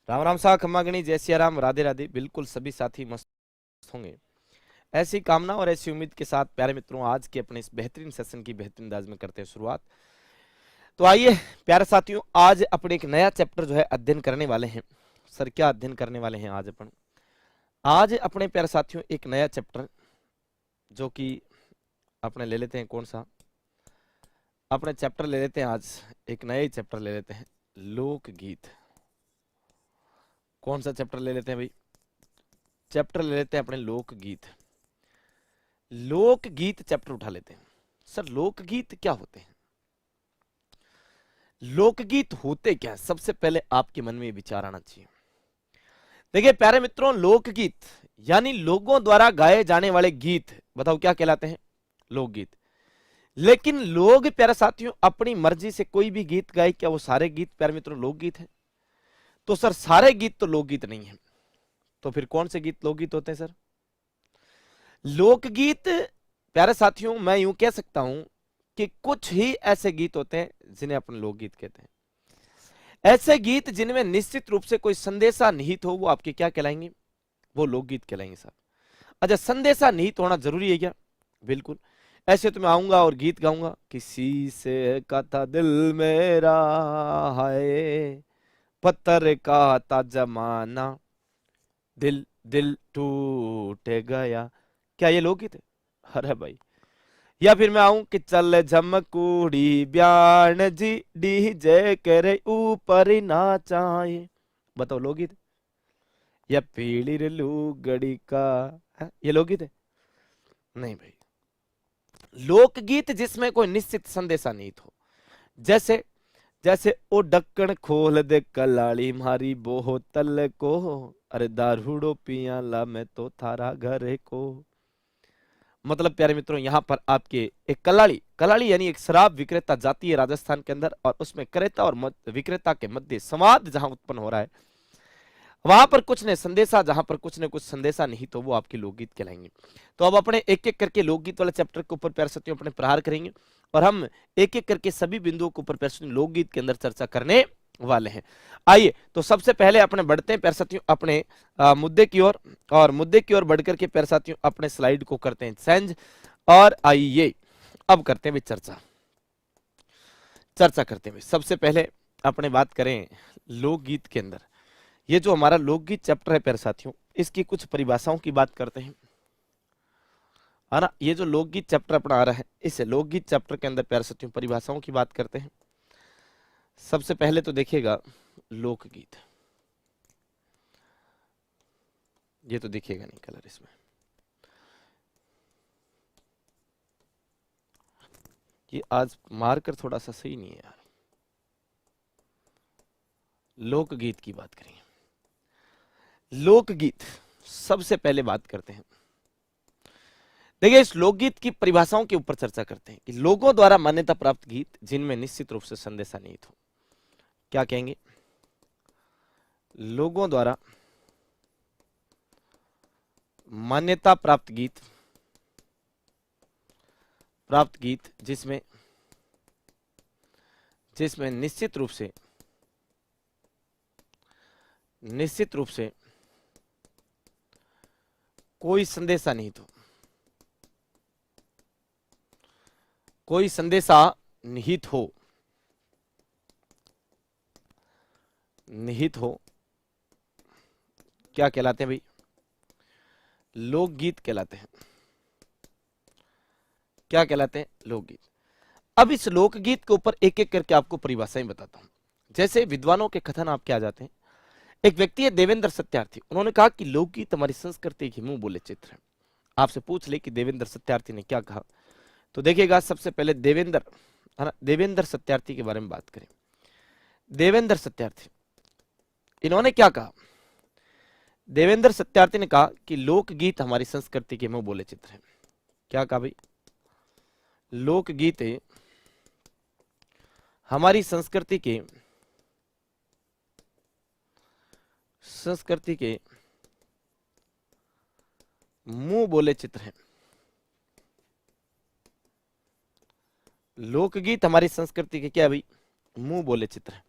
राम राम सा खम्मागणी, जय सिया राम, राधे राधे। बिल्कुल सभी साथी मस्त होंगे, ऐसी कामना और ऐसी उम्मीद के साथ प्यारे मित्रों, आज के अपने इस बेहतरीन सेशन की बेहतरीन अंदाज में करते हैं शुरुआत। तो आइए प्यारे साथियों, आज अपने एक नया चैप्टर जो है अध्ययन करने वाले हैं। सर क्या अध्ययन करने वाले हैं आज अपन? आज अपने प्यारे साथियों एक नया चैप्टर जो कि अपने ले लेते हैं, कौन सा अपने चैप्टर ले लेते हैं आज, एक नया ही चैप्टर ले लेते हैं, लोकगीत। कौन सा चैप्टर ले लेते हैं भाई? चैप्टर ले लेते हैं अपने लोकगीत। लोकगीत चैप्टर उठा लेते हैं। सर लोकगीत क्या होते हैं? लोकगीत होते क्या है? सबसे पहले आपके मन में ये विचार आना चाहिए। देखिए प्यारे मित्रों, लोकगीत यानी लोगों द्वारा गाए जाने वाले गीत, बताओ क्या कहलाते हैं? लोकगीत। लेकिन लोग प्यारे साथियों अपनी मर्जी से कोई भी गीत गाए, क्या वो सारे गीत प्यारे मित्रों लोकगीत हैं? तो सर सारे गीत तो लोकगीत नहीं है। तो फिर कौन से गीत लोकगीत होते हैं सर? लोकगीत प्यारे साथियों मैं यूं कह सकता हूं कि कुछ ही ऐसे गीत होते हैं जिन्हें अपन लोकगीत कहते हैं। ऐसे गीत जिनमें निश्चित रूप से कोई संदेशा निहित हो, वो आपके क्या कहलाएंगे? वो लोकगीत कहलाएंगे साहब। अच्छा, संदेशा निहित होना जरूरी है क्या? बिल्कुल। ऐसे तो मैं आऊंगा और गीत गाऊंगा, किसी से कहता दिल मेरा है, पत्थर का था जमाना, दिल दिल टूट गया, क्या ये लोकगीत है? अरे भाई। या फिर मैं आऊं कि चल झमकूड़ी ब्यान जी, डीजे करे ऊपर नाचाए, बताओ लोकगीत? या पीली रे लुगड़ी का है? ये लोकगीत है? नहीं भाई। लोकगीत जिसमें कोई निश्चित संदेशा नहीं हो, जैसे जैसे ओ ढक्कन खोल दे कलाड़ी मारी बोतल को, अरे दारूड़ो पिया ला मैं तो थारा घर को। मतलब प्यारे मित्रों, यहाँ पर आपके एक कलाड़ी, कलाड़ी यानी एक शराब विक्रेता जाती है राजस्थान के अंदर, और उसमें क्रेता और विक्रेता के मध्य संवाद जहां उत्पन्न हो रहा है, वहां पर कुछ ने संदेशा, जहां पर कुछ ने कुछ संदेशा नहीं, तो वो आपके लोकगीत कहलाएंगे। तो अब अपने एक एक करके लोकगीत वाले चैप्टर के ऊपर प्यारे साथियों अपने प्रहार करेंगे, और हम एक एक करके सभी बिंदुओं के ऊपर प्यारे साथियों लोकगीत के अंदर चर्चा करने वाले हैं। आइए तो सबसे पहले अपने बढ़ते हैं प्यारे साथियों अपने मुद्दे की ओर, और मुद्दे की ओर बढ़कर के प्यारे साथियों अपने स्लाइड को करते हैं चेंज, और आइए अब करते हैं चर्चा। चर्चा करते हुए सबसे पहले अपने बात करें लोकगीत के अंदर, ये जो हमारा लोकगीत चैप्टर है प्यारे साथियों, इसकी कुछ परिभाषाओं की बात करते हैं, है ना। ये जो लोकगीत चैप्टर अपना आ रहा है, इस लोकगीत चैप्टर के अंदर प्यारे साथियों परिभाषाओं की बात करते हैं। सबसे पहले तो देखिएगा लोकगीत, ये तो दिखेगा नहीं कलर इसमें, ये आज मार्कर थोड़ा सा सही नहीं है यार। लोकगीत की बात करेंगे। लोकगीत सबसे पहले बात करते हैं, देखिए इस लोकगीत की परिभाषाओं के ऊपर चर्चा करते हैं कि लोगों द्वारा मान्यता प्राप्त गीत जिनमें निश्चित रूप से संदेशा निहित हो, क्या कहेंगे? लोगों द्वारा मान्यता प्राप्त गीत जिसमें जिसमें निश्चित रूप से कोई संदेशा निहित हो, कोई संदेशा निहित हो, क्या कहलाते हैं भाई? लोकगीत कहलाते हैं। क्या कहलाते हैं? लोकगीत। अब इस लोकगीत के ऊपर एक एक करके आपको परिभाषाएं बताता हूं। जैसे विद्वानों के कथन आपके आ जाते हैं। एक व्यक्ति है देवेंद्र सत्यार्थी, उन्होंने कहा कि लोकगीत हमारी संस्कृति की मुंह बोले चित्र है। आपसे पूछ ले कि देवेंद्र सत्यार्थी ने क्या कहा, तो देखिएगा सबसे पहले देवेंद्र, है ना, देवेंद्र सत्यार्थी के बारे में बात करें। देवेंद्र सत्यार्थी इन्होंने क्या कहा? देवेंद्र सत्यार्थी ने कहा कि लोकगीत हमारी संस्कृति के मुंह बोले चित्र है। क्या कहा भाई? लोकगीत हमारी संस्कृति के मुंह बोले चित्र हैं। लोकगीत हमारी संस्कृति के क्या भाई? मुंह बोले चित्र हैं।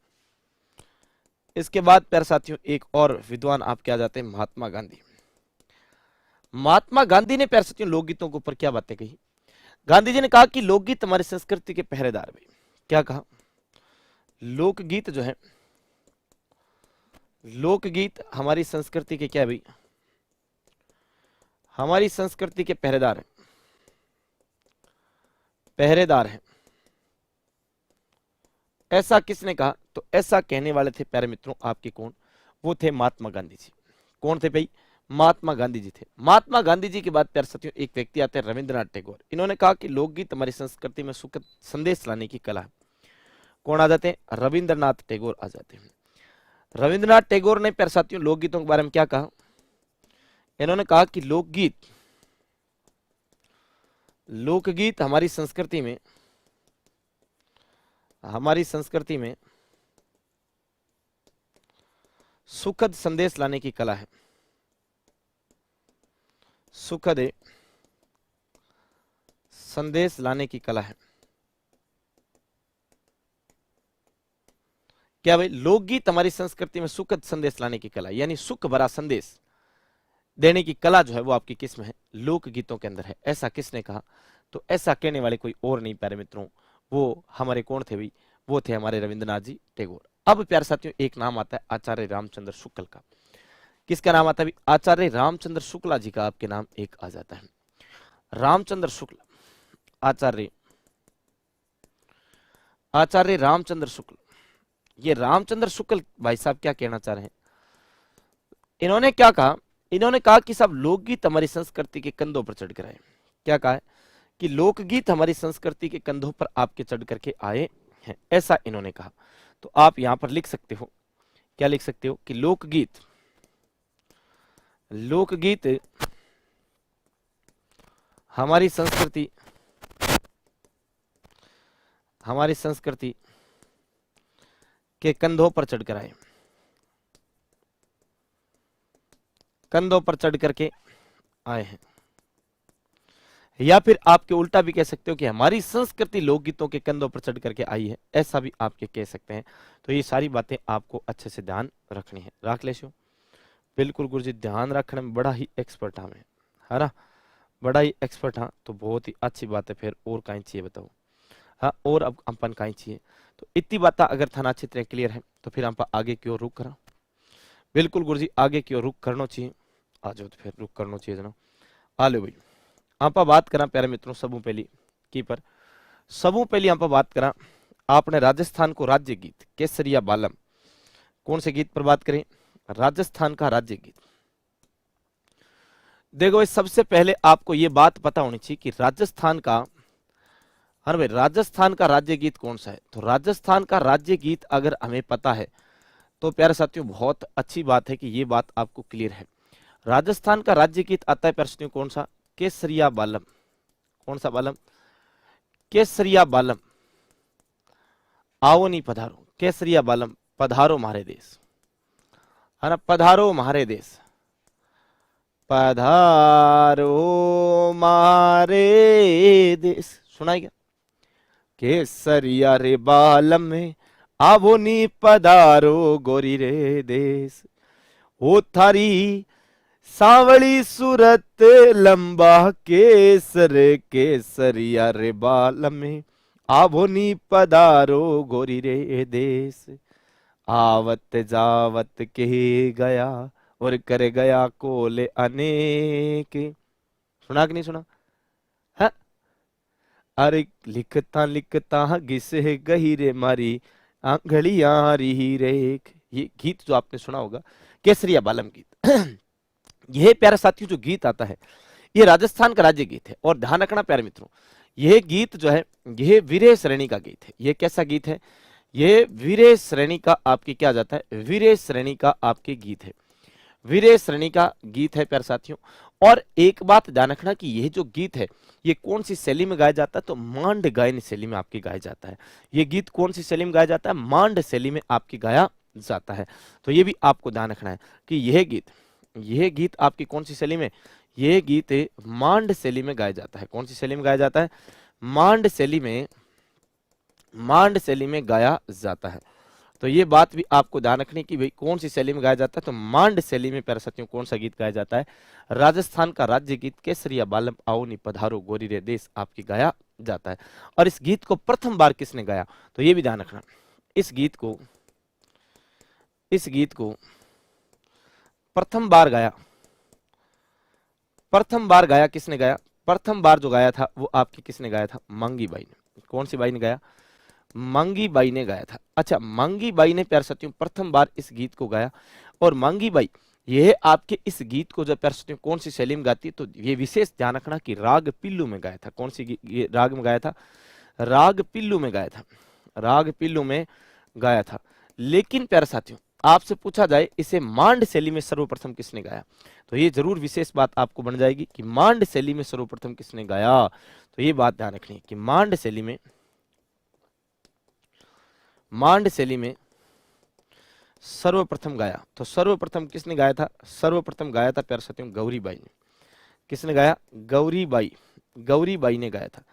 इसके बाद प्यारे साथियों एक और विद्वान आपके आ जाते हैं महात्मा गांधी। महात्मा गांधी ने प्यारे साथियों लोकगीतों के ऊपर क्या बातें कही? गांधी जी ने कहा कि लोकगीत हमारी संस्कृति के पहरेदार भाई। क्या कहा? लोकगीत जो है, लोकगीत हमारी संस्कृति के क्या भाई? हमारी संस्कृति के पहरेदार है, पहरेदार है। ऐसा किसने कहा? तो ऐसा कहने वाले थे प्यारे मित्रों आपके कौन? वो थे महात्मा गांधी जी। कौन थे भाई? महात्मा गांधी जी थे। महात्मा गांधी जी के बाद प्यारे साथियों एक व्यक्ति आते हैं रविंद्रनाथ टैगोर। इन्होंने कहा कि लोकगीत हमारी संस्कृति में सुखद संदेश लाने की कला है। कौन आ जाते हैं? रविंद्रनाथ टैगोर आ जाते हैं। रविंद्रनाथ टैगोर ने प्यारे साथियों लोकगीतों के बारे में क्या कहा? इन्होंने कहा कि लोकगीत, लोकगीत हमारी संस्कृति में, हमारी संस्कृति में सुखद संदेश लाने की कला है, सुखद संदेश लाने की कला है। क्या भाई? लोकगीत हमारी संस्कृति में सुखद संदेश लाने की कला, यानी सुख भरा संदेश देने की कला जो है वो आपकी किस में है? लोकगीतों के अंदर है। ऐसा किसने कहा? तो ऐसा कहने वाले कोई और नहीं प्यारे मित्रों, वो हमारे कौन थे भाई? वो थे हमारे रविंद्रनाथ जी टैगोर। अब प्यारे साथियों एक नाम आता है आचार्य रामचंद्र शुक्ल का। किसका नाम आता है? आचार्य रामचंद्र शुक्ला जी का आपके नाम एक आ जाता है। रामचंद्र शुक्ल, आचार्य रामचंद्र शुक्ल। ये रामचंद्र शुक्ल भाई साहब क्या कहना चाह रहे हैं? इन्होंने क्या कहा? इन्होंने कहा कि सब लोकगीत हमारी संस्कृति के कंधों पर चढ़ कर आए। क्या कहा है? कि लोकगीत हमारी संस्कृति के कंधों पर आपके चढ़ करके आए हैं, ऐसा इन्होंने कहा। तो आप यहां पर लिख सकते हो, क्या लिख सकते हो? कि लोकगीत, लोकगीत हमारी संस्कृति, हमारी संस्कृति के कंधों पर चढ़कर आए, कंधों पर चढ़ करके आए हैं। या फिर आपके उल्टा भी कह सकते हो कि हमारी संस्कृति लोकगीतों के कंधों पर चढ़ करके आई है, ऐसा भी आपके कह सकते हैं। तो ये सारी बातें आपको अच्छे से ध्यान रखनी है। रख ले शो, बिल्कुल गुरुजी, ध्यान रखने में बड़ा ही एक्सपर्ट हमें, है ना, बड़ा ही एक्सपर्ट। हाँ तो बहुत ही अच्छी बात है। फिर और कहीं चाहिए बताओ? हाँ और अब अपन कहीं चाहिए? तो इतनी बात अगर थाना क्षेत्र क्लियर है तो फिर हम आगे की ओर रुक करा। बिल्कुल गुरुजी, आगे की ओर रुक करना चाहिए। आ जाओ तो फिर रुक करना चाहिए जना। आ लो भाई, आप बात करा प्यारे मित्रों सबू पहली की पर, सबू पहली आप बात करा आपने राजस्थान को राज्य गीत केसरिया बालम, कौन से गीत पर बात करें? राजस्थान का राज्य गीत। देखो सबसे पहले आपको ये बात पता होनी चाहिए कि राजस्थान का, हाँ भाई, राजस्थान का राज्य गीत कौन सा है? तो राजस्थान का राज्य गीत अगर हमें पता है तो प्यारे साथियों बहुत अच्छी बात है कि ये बात आपको क्लियर है। राजस्थान का राज्य गीत आता है प्यारे साथियों कौन सा? केसरिया बालम। कौन सा बालम? केसरिया बालम। आओ नहीं पधारो, केसरिया बालम, पधारो मारे देश, है ना, पधारो मारे देश, पधारो मारे देश। सुनाई क्या? केसरिया रे बालम में आवो नी पधारो गोरी रे देश, ओ थारी सावली सूरत लंबा केसर, केसरिया रे बालम में आवो नी पधारो गोरी रे देश, आवत जावत के गया और कर गया कोले अनेक। सुना कि नहीं सुना? है? अरे लिखता लिखता घिसे गही रे मारी आंगलियां रही रेख। ये गीत जो आपने सुना होगा केसरिया बालम गीत। यह प्यारे साथियों जो गीत आता है ये राजस्थान का राज्य गीत है। और ध्यान रखना प्यारे मित्रों, यह गीत जो है यह वीरे श्रेणी का गीत है। यह कैसा गीत है? यह वीरे श्रेणी का आपकी क्या जाता है? वीरे श्रेणी का आपके गीत है, वीरे श्रेणी का गीत है प्यारे साथियों। और एक बात ध्यान रखना कि यह जो गीत है ये कौन सी शैली में गाया जाता है? तो मांड गायन शैली में आपकी गाया जाता है। ये गीत कौन सी शैली में गाया जाता है? मांड शैली में आपकी गाया जाता है। तो ये भी आपको ध्यान रखना है कि यह गीत आपकी कौन सी शैली में? यह गीत मांड शैली में गाया जाता है। कौन सी शैली में गाया जाता है? मांड शैली में, मांड शैली में गाया जाता है। तो ये बात भी आपको ध्यान रखनी कि भाई कौन सी शैली में गाया जाता है। तो मांड शैली में प्यारे साथियों कौन सा गीत गाया जाता है? राजस्थान का राज्य गीत केसरिया बालम आओ नी पधारो गोरी रे देश आपकी गाया जाता है। और इस गीत को प्रथम बार किसने गाया? तो ये भी ध्यान रखना, इस गीत को प्रथम बार गाया किसने गाया? प्रथम बार जो गाया था वो आपकी किसने गाया था? मांगी बाई ने। कौन सी बाई ने गाया? मांगी बाई ने गाया था। अच्छा, मांगी बाई ने प्यारे साथियों प्रथम बार इस गीत को गाया। और मांगी बाई यह आपके इस गीत को जब प्यारे साथियों कौन सी शैली में गाती है? तो ये विशेष ध्यान रखना कि राग पिल्लू में गाया था। कौन सी ये राग में गाया था? राग पिल्लू में गाया था। राग पिल्लू में गाया था। लेकिन प्यारे साथियों आपसे पूछा जाए इसे मांड शैली में सर्वप्रथम किसने गाया? तो ये जरूर विशेष बात आपको बन जाएगी कि मांड शैली में सर्वप्रथम किसने गाया। तो ये बात ध्यान रखनी है कि मांड शैली में सर्वप्रथम गाया। तो सर्वप्रथम किसने गाया था? सर्वप्रथम गाया था प्यारे साथियों गौरीबाई ने। किसने गाया? गौरीबाई ने गाया था।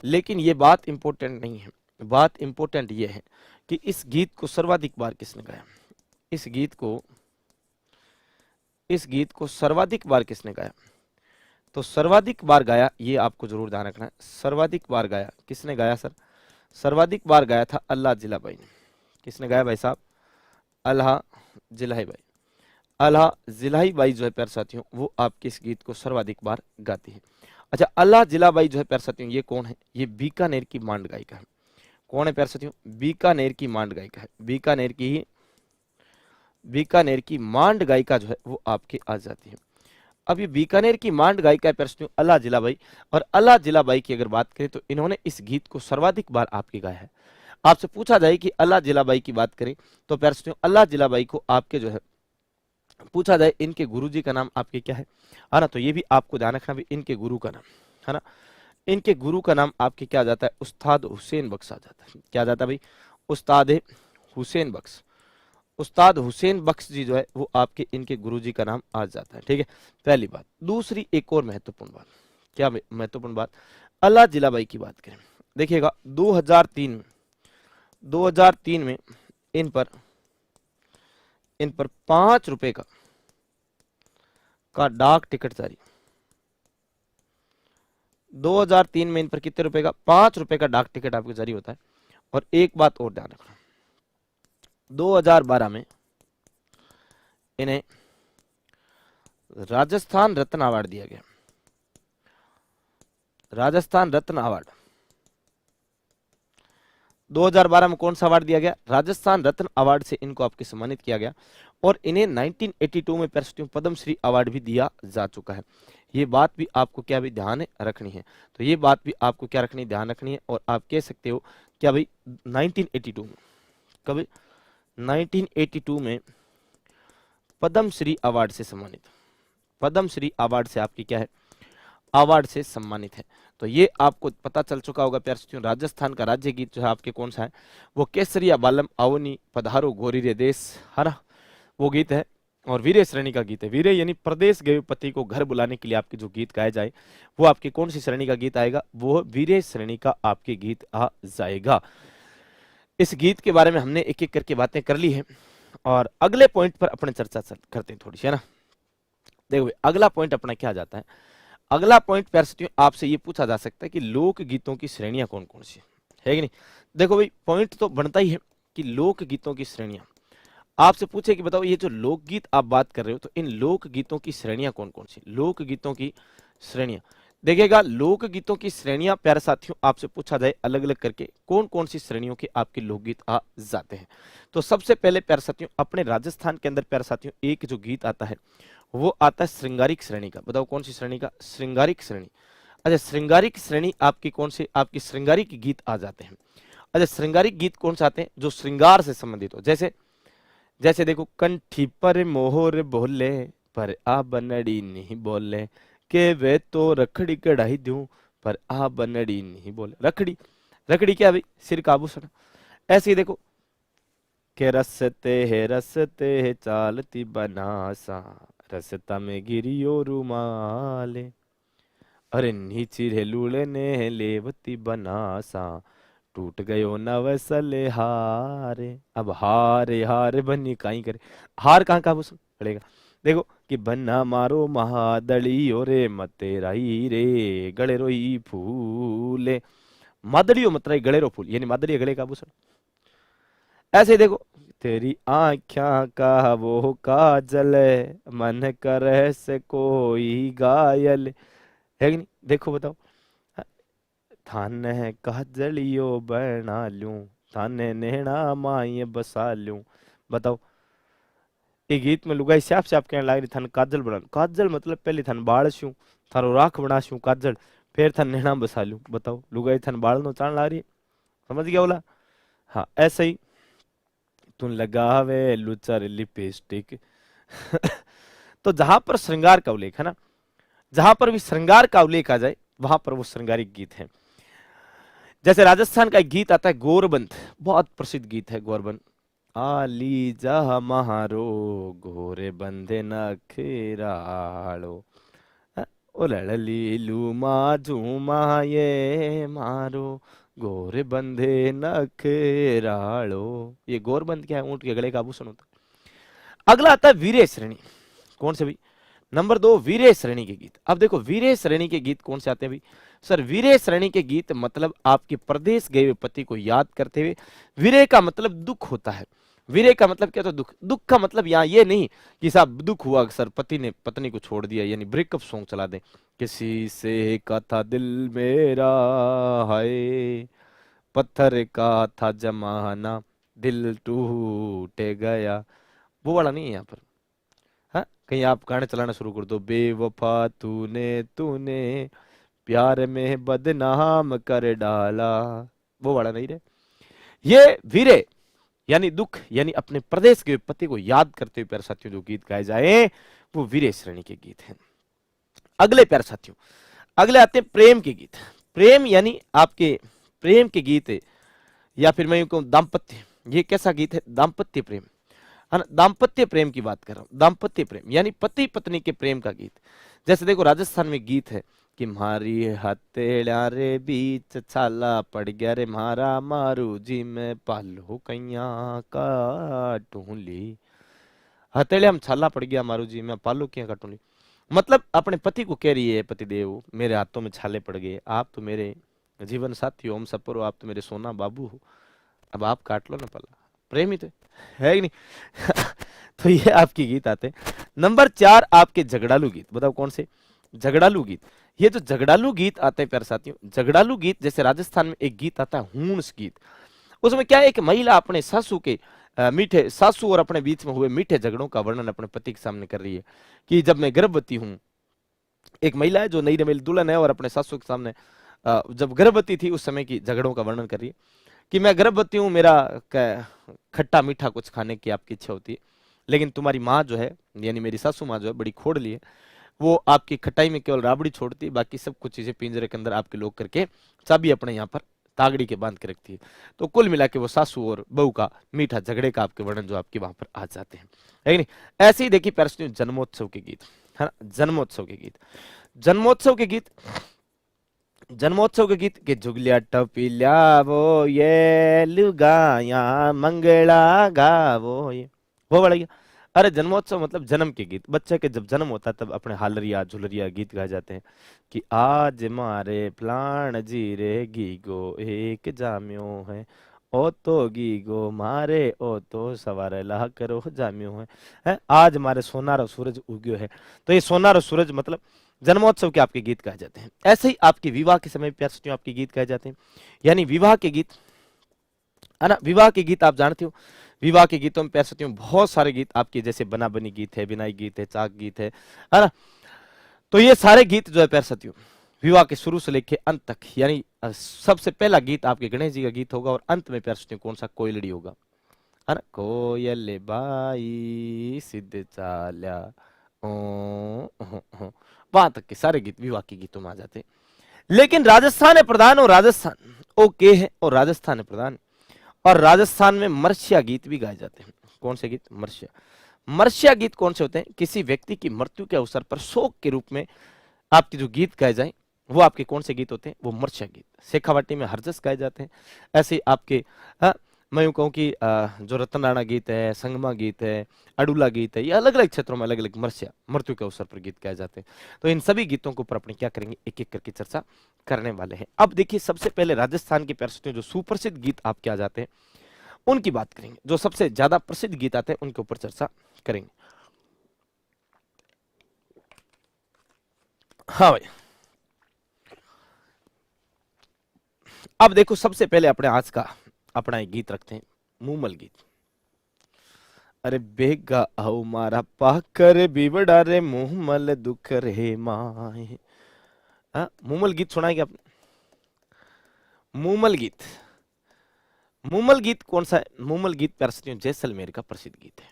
लेकिन ये बात इंपॉर्टेंट नहीं है। बात इंपॉर्टेंट ये है कि इस गीत को सर्वाधिक बार किसने गाया? इस गीत को सर्वाधिक बार किसने गाया? तो सर्वाधिक बार गाया, ये आपको जरूर ध्यान रखना है। सर्वाधिक बार गाया किसने गाया सर? सर्वाधिक बार गाया था अल्लाह जिलाबाई ने। किसने गाया भाई साहब? अल्लाह जिलाही बाई। अल्लाह जिलाही बाई जो है प्यारे साथियों वो आपके इस गीत को सर्वाधिक बार गाती है। अच्छा, अल्लाह जिलाबाई जो है प्यारे साथियों ये कौन है? ये बीकानेर की मांड गायिका है। कौन है प्यारे साथियों? बीकानेर की मांड गायिका है। बीकानेर की मांड गायिका जो है वो आपके आ जाती है। अब ये बीकानेर की मांड गायिका है प्यारे साथियों अल्लाह जिलाबाई। और अल्लाह जिलाबाई की अगर बात करें तो इन्होंने इस गीत को सर्वाधिक बार आपके गाया है। आपसे पूछा जाए कि अल्लाह जिलाबाई की बात करें तो प्यारे साथियों अल्लाह जिलाबाई को आपके जो है पूछा जाए इनके गुरुजी का नाम आपके क्या है ना? तो ये भी आपको ध्यान रखना भी इनके गुरु का नाम है ना। इनके गुरु का नाम आपके क्या आ जाता है? उस्ताद हुसैन बख्श आ जाता है। क्या आ जाता है भाई? उस्ताद हुसैन बख्श। उस्ताद हुसैन बख्श जी जो है वो आपके इनके गुरुजी का नाम आ जाता है। ठीक है, पहली बात। दूसरी एक और महत्वपूर्ण बात, क्या महत्वपूर्ण बात? अल्लाह जिलाबाई की बात करें, देखिएगा 2003 में इन पर 5 रुपए का डाक टिकट जारी। 2003 में इन पर कितने रुपए का? 5 रुपए का डाक टिकट आपको जारी होता है। और एक बात और ध्यान रखना, 2012 में इन्हें राजस्थान रत्न अवार्ड दिया गया। राजस्थान रत्न अवार्ड 2012 में कौन सा अवार्ड दिया गया? राजस्थान रत्न अवार्ड से इनको आपके सम्मानित किया गया। और इन्हें 1982 में प्रेस्टीज पद्मश्री अवार्ड भी दिया जा चुका है। ये बात भी आपको क्या भी ध्यान रखनी है। तो ये बात भी आपको क्या रखनी, ध्यान रखनी है। और आप कह सकते हो क्या भाई 1982 में, कभी 1982 में पद्मश्री अवार्ड से सम्मानित, पद्मश्री अवार्ड से आपकी क्या है? अवार्ड से सम्मानित है। तो ये आपको पता चल चुका होगा प्यारे साथियों। राजस्थान का राज्य गीत जो है आपके कौन सा है? वो केसरिया बालम आवनी पधारो गोरी रे देश है ना, वो गीत है। और वीरे श्रेणी का गीत है। वीरे यानी प्रदेश गए पति को घर बुलाने के लिए आपके जो गीत गाए जाए वो आपकी कौन सी श्रेणी का गीत आएगा? वो वीरे श्रेणी का आपके गीत आ जाएगा। इस गीत के बारे में हमने एक एक करके बातें कर ली है। और अगले पॉइंट पर अपने चर्चा करते हैं थोड़ी सी, है ना। देखो अगला पॉइंट अपना क्या जाता है? अगला पॉइंट प्यारे साथियों आपसे ये पूछा जा सकता है कि लोक गीतों की श्रेणियां कौन कौन सी है कि नहीं। देखो भाई पॉइंट तो बनता ही है कि लोक गीतों की श्रेणियां। आपसे पूछे कि बताओ ये जो लोकगीत आप बात कर रहे हो तो इन लोक गीतों की श्रेणियां कौन कौन सी? लोक गीतों की श्रेणियां देखिएगा, लोक गीतों की श्रेणियां प्यारे साथियों आपसे पूछा जाए अलग अलग करके कौन कौन सी श्रेणियों के आपके लोकगीत आ जाते हैं। तो सबसे पहले प्यारे साथियों अपने राजस्थान के अंदर प्यारे साथियों एक जो गीत आता है वो आता है श्रृंगारिक श्रेणी का। बताओ कौन सी श्रेणी का? श्रृंगारिक श्रेणी। अच्छा, श्रृंगारिक श्रेणी आपकी कौन सी? आपकी श्रृंगारिक गीत आ जाते हैं। अच्छा, श्रृंगारिक गीत कौन से आते हैं? जो श्रृंगार से संबंधित हो। जैसे देखो, कंठी पर मोहर बोले पर आ बनड़ी नहीं बोले, के वे तो रखड़ी कढ़ाई दूं पर आ बनड़ी नहीं बोले। रखड़ी क्या भाई? सिर का आभूषण। ऐसे ही देखो, के रसते चालती बनासा, रसता में गिरियो रुमाले, अरे नीची रे लूले ने लेवती बनासा, टूट गयो नवसल हारे। अब हारे हारे बनी काई करे, हार कहाँ का आभूषण पड़ेगा। देखो कि बन्ना मारो महादड़ियो रे मते राई रे गले रोई फूले। मादड़ियो मत राई गले रो फूल, यानी मादड़िया गले का आभूषण। ऐसे ही देखो, तेरी आँख्या का वो काजल मन करे से कोई घायल, है कि नहीं। देखो बताओ, थाने काजलियो बना लूं, थाने नैना माई बसा लूं। बताओ, ये गीत में लुगाई साफ साफ कहने लग रही थाने काजल बना लूं। काजल मतलब पहले थाने बाल छू, थारो राख बना छू काजल, फिर थाने नैना बसा लूं। बताओ, लुगाई थाने बाल नो चाण ला रही है, समझ गया बोला। हाँ ऐसे ही तू लगावे लुचर लिपस्टिक। तो जहां पर श्रृंगार का उल्लेख है ना, जहां पर भी श्रृंगार का उल्लेख आ जाए वहां पर वो श्रृंगारिक गीत है। जैसे राजस्थान का एक गीत आता है गोरबंद, बहुत प्रसिद्ध गीत है गोरबंद। आली जा महारो गोरे बंदे नखरालो, ओ लड़लीलू माजू माये मारो गोरे बंधे नखरालो। ये गोरबंद क्या है, ऊंट के गले का आभूषण होता है। अगला आता है वीरे श्रेणी। कौन से भाई, नंबर 2 वीरे श्रेणी के गीत। अब देखो वीरे श्रेणी के गीत कौन से आते हैं भाई। सर वीरे श्रेणी के गीत मतलब आपके प्रदेश गए हुए पति को याद करते हुए। वीरे का मतलब दुख होता है। वीरे का मतलब क्या, तो दुख। दुख का मतलब यहाँ ये नहीं कि साहब दुख हुआ सर पति ने पत्नी को छोड़ दिया, यानी ब्रेकअप सॉन्ग चला दें, किसी से का था दिल मेरा है पत्थर का था जमाना दिल टूट गया, वो वाला नहीं है यहाँ पर। हाँ, कहीं आप गाने चलाना शुरू कर दो, बेवफा तूने तूने प्यार में बदनाम कर डाला, वो वाला नहीं रहे। ये वीरे यानी दुख, यानी अपने प्रदेश के पति को याद करते हुए प्यारे साथियों जो गीत गाए जाए वो वीरे श्रेणी के गीत हैं। अगले प्यारे साथियों, अगले आते हैं प्रेम के गीत। प्रेम यानी आपके प्रेम के गीत, या फिर मैं यूं कहूं दाम्पत्य। ये कैसा गीत है, दाम्पत्य प्रेम है ना, दाम्पत्य प्रेम की बात कर रहा हूं। दाम्पत्य प्रेम यानी पति पत्नी के प्रेम का गीत। जैसे देखो राजस्थान में गीत है कि मारी हथेलिया रे बीच छाला पड़ गया रे मारा मारू जी में पालो कैया काटू ली। हथेलिया में छाला पड़ गया मारू जी में पालो क्या काटू ली, मतलब अपने पति को कह रही है पतिदेव मेरे हाथों में छाले पड़ गए, आप तो मेरे जीवन साथी हो, हम सपर हो, आप तो मेरे सोना बाबू हो, अब आप काट लो ना पला। प्रेम ही तो है कि नहीं। तो ये आपके गीत आते हैं। नंबर 4 आपके झगड़ालू गीत। बताओ कौन से झगड़ालू गीत। ये जो झगड़ालू गीत आते हैं प्यारे साथियों, झगड़ालू गीत जैसे राजस्थान में एक गीत आता है हूंस गीत। उसमें क्या है, एक महिला अपने सासू के मीठे सासू और अपने बीच में हुए मीठे झगड़ों का वर्णन अपने पति के सामने कर रही है कि जब मैं गर्भवती हूँ। एक महिला है जो नई नवेली दुल्हन है और अपने सासू के सामने जब गर्भवती थी उस समय की झगड़ों का वर्णन कर रही है कि मैं गर्भवती हूँ, मेरा खट्टा मीठा कुछ खाने की आपकी इच्छा होती है, लेकिन तुम्हारी माँ जो है यानी मेरी सासू माँ जो है बड़ी खोड़ली है, वो आपकी खटाई में केवल राबड़ी छोड़ती है, बाकी सब कुछ चीजें पिंजरे के अंदर आपके लोग करके चाबी अपने यहाँ पर तागड़ी के बांध के रखती है। तो कुल मिला के वो सासू और बहू का मीठा झगड़े का आपके वर्णन जो आपके वहां पर आ जाते हैं, है नहीं। ऐसे ही देखिए प्यारे जन्मोत्सव के गीत है ना, जन्मोत्सव के गीत। जन्मोत्सव के गीत, जन्मोत्सव के गीत के जुगलिया टपिल्या वो ये लुगाया मंगला गावो, ये वो बड़ा। अरे जन्मोत्सव मतलब जन्म के गीत। बच्चे के जब जन्म होता है तब अपने हालरिया झुलरिया गीत गाए जाते हैं कि आज मारे फलाण जी रे गीगो एक जाम्यो है, ओ तो गीगो मारे ओ तो सवारे ला करो जाम्यो है, आज मारे सोनारो सूरज उग्यो है। तो ये सोनारो सूरज मतलब जन्मोत्सव के आपके गीत गाए जाते हैं। ऐसे ही आपके विवाह के समय प्यार साथियों आपके गीत गाए जाते हैं, यानी विवाह के गीत है ना। विवाह के गीत आप जानते हो, विवाह के गीतों में प्यार साथियों बहुत सारे गीत आपके, जैसे बना बनी गीत है, बिनाई गीत है, चाक गीत है ना। तो ये सारे गीत जो है प्यार साथियों विवाह के शुरू से लेके अंत तक, यानी सबसे पहला गीत आपके गणेश जी का गीत होगा और अंत में प्यार साथियों कौन सा, कोयलड़ी होगा है ना। कोयल बाई सिद्ध चाल्या वहां तक के सारे गीत विवाह के गीतों में आ जाते हैं। लेकिन राजस्थान है प्रधान और राजस्थान ओके है और राजस्थान है प्रधान, और राजस्थान में मर्ष्या गीत भी गाए जाते हैं। कौन से गीत, मर्ष्या। मर्ष्या गीत कौन से होते हैं, किसी व्यक्ति की मृत्यु के अवसर पर शोक के रूप में आपके जो गीत गाए जाए वो आपके कौन से गीत होते हैं? वो मर्च्या गीत। शेखावाटी में हरजस गाए जाते हैं। ऐसे आपके मैं यूं कहूँ कि जो रतन राणा गीत है, संगमा गीत है, अडुला गीत है, ये अलग अलग क्षेत्रों में अलग अलग मर्च्या, मृत्यु के अवसर पर गीत गाए जाते हैं। तो इन सभी गीतों के ऊपर अपने क्या करेंगे, एक एक करके चर्चा करने वाले हैं। अब देखिए, सबसे पहले राजस्थान की पैरसियों जो सुप्रसिद्ध गीत आपके आ जाते हैं उनकी बात करेंगे। जो सबसे ज्यादा प्रसिद्ध गीत आते हैं उनके ऊपर चर्चा करेंगे। हाँ भाई, अब देखो, सबसे पहले अपने आज का अपना एक गीत रखते हैं, मूमल गीत। अरे बेगा आओ मारा पाकर बिबड़ा रे मूमल दुख रे माए। मूमल गीत सुना है क्या आपने? मूमल गीत, मूमल गीत कौन सा है? मूमल गीत पैरसियों जैसलमेर का प्रसिद्ध गीत है।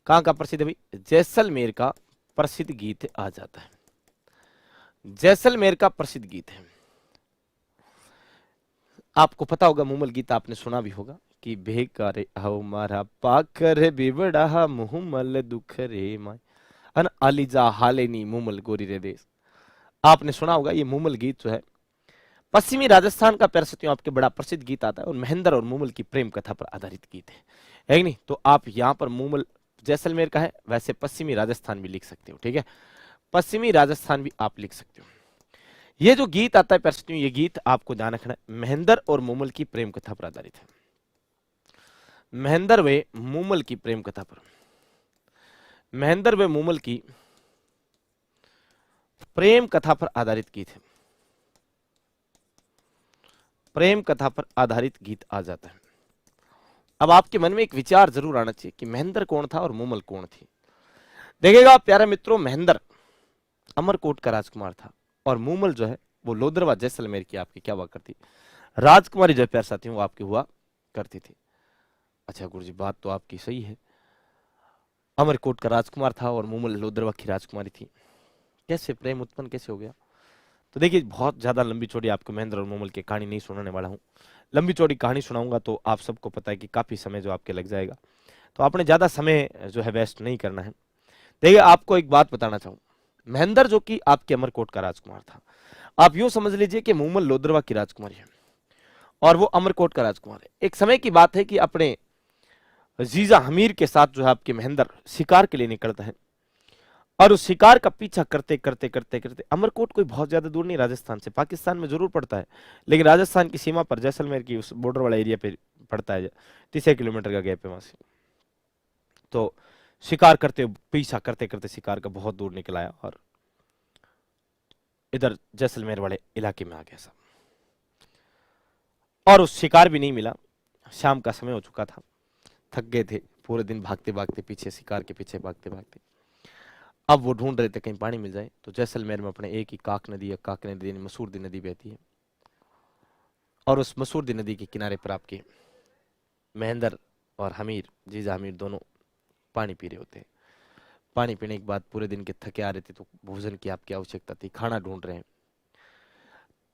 कहां का प्रसिद्ध है भाई? जैसलमेर का प्रसिद्ध गीत आ जाता है। जैसलमेर का प्रसिद्ध गीत है। आपको पता होगा, मूमल गीत आपने सुना भी होगा कि बेकारे आओ मारा पाकर बिबड़ा मुहमल दुख रे माय, अन अलीजा हालेनी मूमल गोरी रे देश। आपने सुना होगा। ये मूमल गीत जो है पश्चिमी राजस्थान का पैरसियों आपके बड़ा प्रसिद्ध गीत आता है और महेंद्र और मूमल की प्रेम कथा पर आधारित गीत है कि नहीं? तो आप यहाँ पर मूमल जैसलमेर का है, वैसे पश्चिमी राजस्थान भी लिख सकते हो, ठीक है? पश्चिमी राजस्थान भी आप लिख सकते हो। ये जो गीत आता है पैरसियों, ये गीत आपको ध्यान रखना है, महेंद्र और मूमल की प्रेम कथा पर आधारित है। महेंद्र व मूमल की प्रेम कथा पर, महेंद्र व मूमल की प्रेम कथा पर आधारित गीत है। प्रेम कथा पर आधारित गीत आ जाता है। अब आपके मन में एक विचार जरूर आना चाहिए कि महेंद्र कौन था और मूमल कौन थी। देखिएगा प्यारे मित्रों, महेंद्र अमरकोट का राजकुमार था और मूमल जो है वो लोदरवा जैसलमेर की आपकी क्या हुआ करती, राजकुमारी जो प्यार साथी वो आपकी हुआ करती थी। अच्छा गुरुजी, बात तो आपकी सही है, अमरकोट का राजकुमार था और मूमल लोदरवा की राजकुमारी थी। कैसे प्रेम उत्पन्न कैसे हो गया? तो देखिए, बहुत ज्यादा लंबी चौड़ी आपको महेंद्र और मूमल की कहानी नहीं सुनाने वाला हूं। लंबी चौड़ी कहानी सुनाऊंगा तो आप सबको पता है कि काफी समय जो आपके लग जाएगा, तो आपने ज्यादा समय जो है वेस्ट नहीं करना है। देखिए, आपको एक बात बताना चाहूं, महेंद्र जो कि आपके अमरकोट का राजकुमार था, आप यूं समझ लीजिए कि मूमल लोदरवा की राजकुमारी है और वो अमरकोट का राजकुमार है। एक समय की बात है कि अपने जीजा हमीर के साथ जो है आपके महेंद्र शिकार के लिए निकलता है और उस शिकार का पीछा करते करते करते करते, अमरकोट कोई बहुत ज्यादा दूर नहीं राजस्थान से, पाकिस्तान में जरूर पड़ता है, लेकिन राजस्थान की सीमा पर जैसलमेर की उस बॉर्डर वाला एरिया पे पड़ता है, 30 किलोमीटर का गैप है वहां से। तो शिकार करते पीछा करते करते शिकार का बहुत दूर निकल आया और इधर जैसलमेर वाले इलाके में आ गया सब, और उस शिकार भी नहीं मिला। शाम का समय हो चुका था, थक गए थे पूरे दिन भागते भागते पीछे, शिकार के पीछे भागते भागते। अब वो ढूंढ रहे थे कहीं पानी मिल जाए, तो जैसलमेर में अपने एक ही काक नदी, या काक नदी यानी मसूरदी नदी बहती है, और उस मसूरदी नदी के किनारे पर आपके महेंद्र और हमीर, जीजा हमीर दोनों पानी पी रहे होते हैं। पानी पीने के बाद पूरे दिन के थके आ रहे थे, तो भोजन की आपकी आवश्यकता थी, खाना ढूंढ रहे हैं।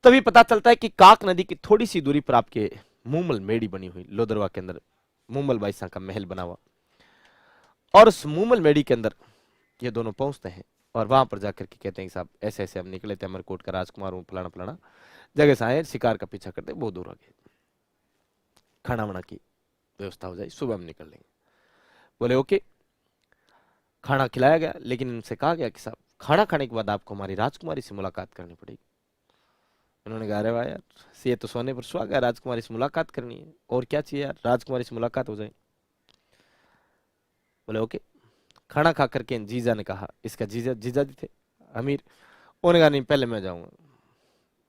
तभी पता चलता है कि काक नदी की थोड़ी सी दूरी पर आपके मूमल मेड़ी बनी हुई, लोदरवा के अंदर मूमल बाईसा का महल बना हुआ, और उस मूमल मेड़ी के अंदर ये दोनों पहुंचते हैं और वहां पर जाकर के कहते हैं कि साहब ऐसे ऐसे हम निकले थे, अमरकोट का राजकुमार हूं, फलाना फलाना जगह से आए, शिकार का पीछा करते बहुत दूर आ गए, खाना वाना की व्यवस्था हो जाए, सुबह हम निकल लेंगे। बोले ओके, खाना खिलाया गया, लेकिन इनसे कहा गया कि साहब खाना खाने के बाद आपको हमारी राजकुमारी से मुलाकात करनी पड़ेगी। उन्होंने कहा अरे वाह यार, ये तो सोने पर सुहागा है, राजकुमारी से मुलाकात करनी है, और क्या चाहिए यार, राजकुमारी से मुलाकात हो जाए। बोले ओके। खाना खा करके जीजा ने कहा, इसका जीजा जीजा जी थे अमीर, उन्होंने कहा नहीं पहले मैं जाऊंगा।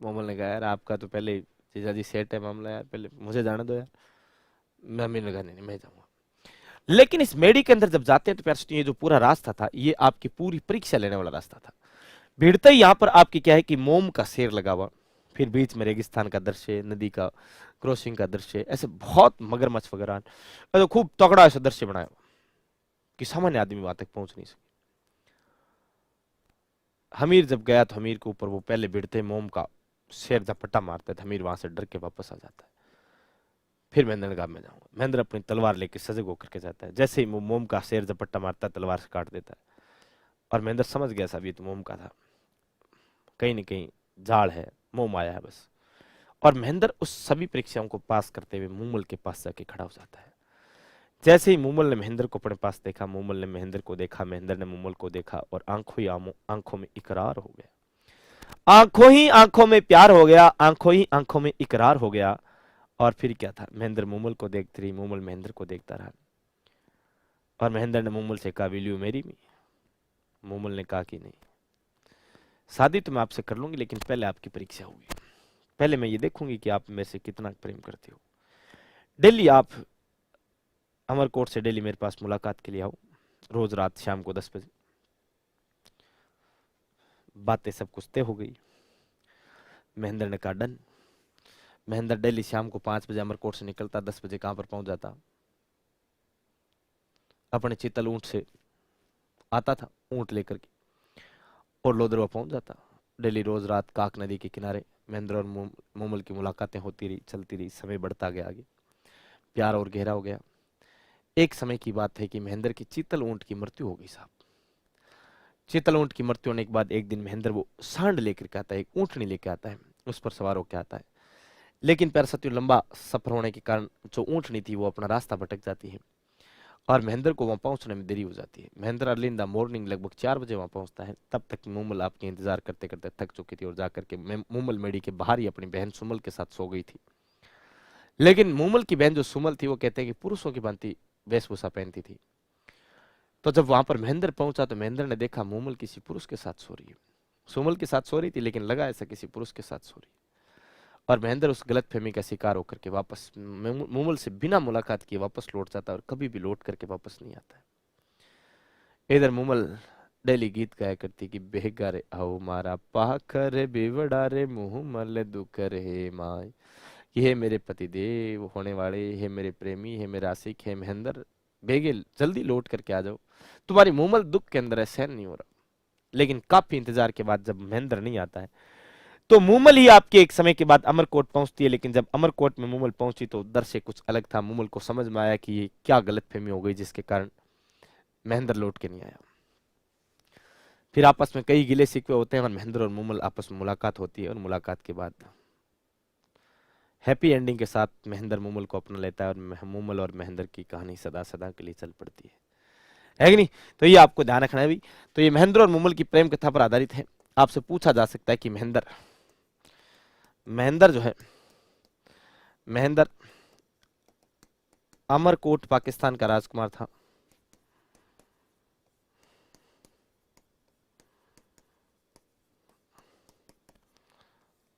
मोमल ने कहा यार आपका तो पहले जीजा जी सेट है मामला यार, पहले मुझे जाने दो यार। मैं अमीर ने कहा नहीं मैं जाऊंगा। लेकिन इस मेडी के अंदर जब जाते हैं तो प्यार ये जो पूरा रास्ता था, ये आपकी पूरी परीक्षा लेने वाला रास्ता था। भिड़ते ही यहाँ पर आपकी क्या है कि मोम का शेर लगा हुआ, फिर बीच में रेगिस्तान का दृश्य, नदी का क्रॉसिंग का दृश्य, ऐसे बहुत मगरमच्छ वगैरह, तो खूब तगड़ा ऐसा दृश्य बनाया कि सामान्य आदमी वहां तक पहुंच नहीं सके। हमीर जब गया तो हमीर के ऊपर वो पहले भिड़ते मोम का शेर झपट्टा मारता है, हमीर वहां से डर के वापस आ जाता है। फिर महेंद्र ने कहा मैं जाऊंगा। महेंद्र अपनी तलवार लेके सजग होकर के जाता है, जैसे ही वो मोम का शेर झपट्टा मारता है तलवार से काट देता है, और महेंद्र समझ गया साहब ये तो मोम का था, कहीं न कहीं जाल है, मोह माया है बस। और महेंद्र उस सभी परीक्षाओं को पास करते हुए मूमल के पास जाके खड़ा हो जाता है। जैसे ही मूमल ने महेंद्र को अपने पास देखा, मूमल ने महेंद्र को देखा, महेंद्र ने मूमल को देखा और आंखों में इकरार हो गया। आंखों ही आंखों में प्यार हो गया, आंखों ही आंखों में इकरार हो गया। और फिर क्या था, महेंद्र मूमल को देखती रही, मूमल महेंद्र को देखता रहा। और महेंद्र ने मूमल से कहा, will you marry me? Moomal ने कहा कि नहीं, शादी तो मैं आपसे कर लूंगी, लेकिन पहले आपकी परीक्षा होगी। पहले मैं ये देखूंगी कि आप मेरे से कितना प्रेम करती हो। डेली आप अमरकोट से डेली मेरे पास मुलाकात के लिए आओ, रोज रात शाम को 10 बजे। बातें सब कुछ तय हो गई। महेंद्र ने कहा डन। महेंद्र डेली शाम को 5 बजे अमरकोट से निकलता, 10 बजे कहां पर पहुंच जाता, अपने चीतल ऊंट से आता था, ऊंट लेकर के, और लोदरवा पहुंच जाता। डेली रोज रात काक नदी के किनारे महेंद्र और मूमल की मुलाकातें होती रही, चलती रही। समय बढ़ता गया आगे, प्यार और गहरा हो गया। एक समय की बात है कि महेंद्र की चीतल ऊंट की मृत्यु हो गई साहब। चीतल ऊंट की मृत्यु होने के बाद एक दिन महेंद्र वो सांड लेकर के आता है, एक ऊंटनी लेकर आता है, उस पर सवार होकर आता है। लेकिन पैर सत्य लंबा सफर होने के कारण जो ऊंटनी थी वो अपना रास्ता भटक जाती है और महेंद्र को वहां पहुंचने में देरी हो जाती है। Mahendra early in the morning लगभग 4 बजे वहां पहुंचता है। तब तक मूमल आपके इंतजार करते करते थक चुकी थी और जाकर के मूमल मेडी के बाहर ही अपनी बहन सुमल के साथ सो गई थी। लेकिन मूमल की बहन जो सुमल थी वो कहते हैं कि पुरुषों की भांति वेशभूषा पहनती थी। तो जब वहां पर महेंद्र पहुंचा तो महेंद्र ने देखा मूमल किसी पुरुष के साथ सो रही है। सुमल के साथ सो रही थी, लेकिन लगा ऐसा किसी पुरुष के साथ सो रही है। और महेंद्र उस गलतफहमी का शिकार होकर के वापस मूमल से बिना मुलाकात किए वापस लौट जाता है और कभी भी लौट करके वापस नहीं आता है। इधर मूमल डेली गीत गाया करती कि बेगा रे आओ मारा पाखर बेवड़ा रे मुंह मल दुख रे माय, कि हे मेरे पति देव होने वाले, हे मेरे प्रेमी, हे मेरे आशिक, हे महेंद्र, बेगे जल्दी लौट करके आ जाओ, तुम्हारी मूमल दुख के अंदर है, सहन नहीं हो रहा। लेकिन काफी इंतजार के बाद जब महेंद्र नहीं आता है तो मूमल ही आपके एक समय के बाद अमरकोट पहुंचती है। लेकिन जब अमरकोट में मूमल पहुंची तो दर से कुछ अलग था। मूमल को समझ में आया कि ये क्या गलतफहमी हो गई जिसके कारण महेंद्र लौट के नहीं आया। फिर आपस में कई गिले शिकवे होते हैं और महेंद्र और मूमल आपस में मुलाकात होती है और मुलाकात के बाद हैप्पी एंडिंग के साथ महेंद्र मूमल को अपना लेता है और मूमल और महेंद्र की कहानी सदा सदा के लिए चल पड़ती है कि नहीं? तो ये आपको ध्यान रखना है भी। तो ये महेंद्र और मूमल की प्रेम कथा पर आधारित है। आपसे पूछा जा सकता है कि महेंद्र जो है, महेंद्र अमरकोट पाकिस्तान का राजकुमार था।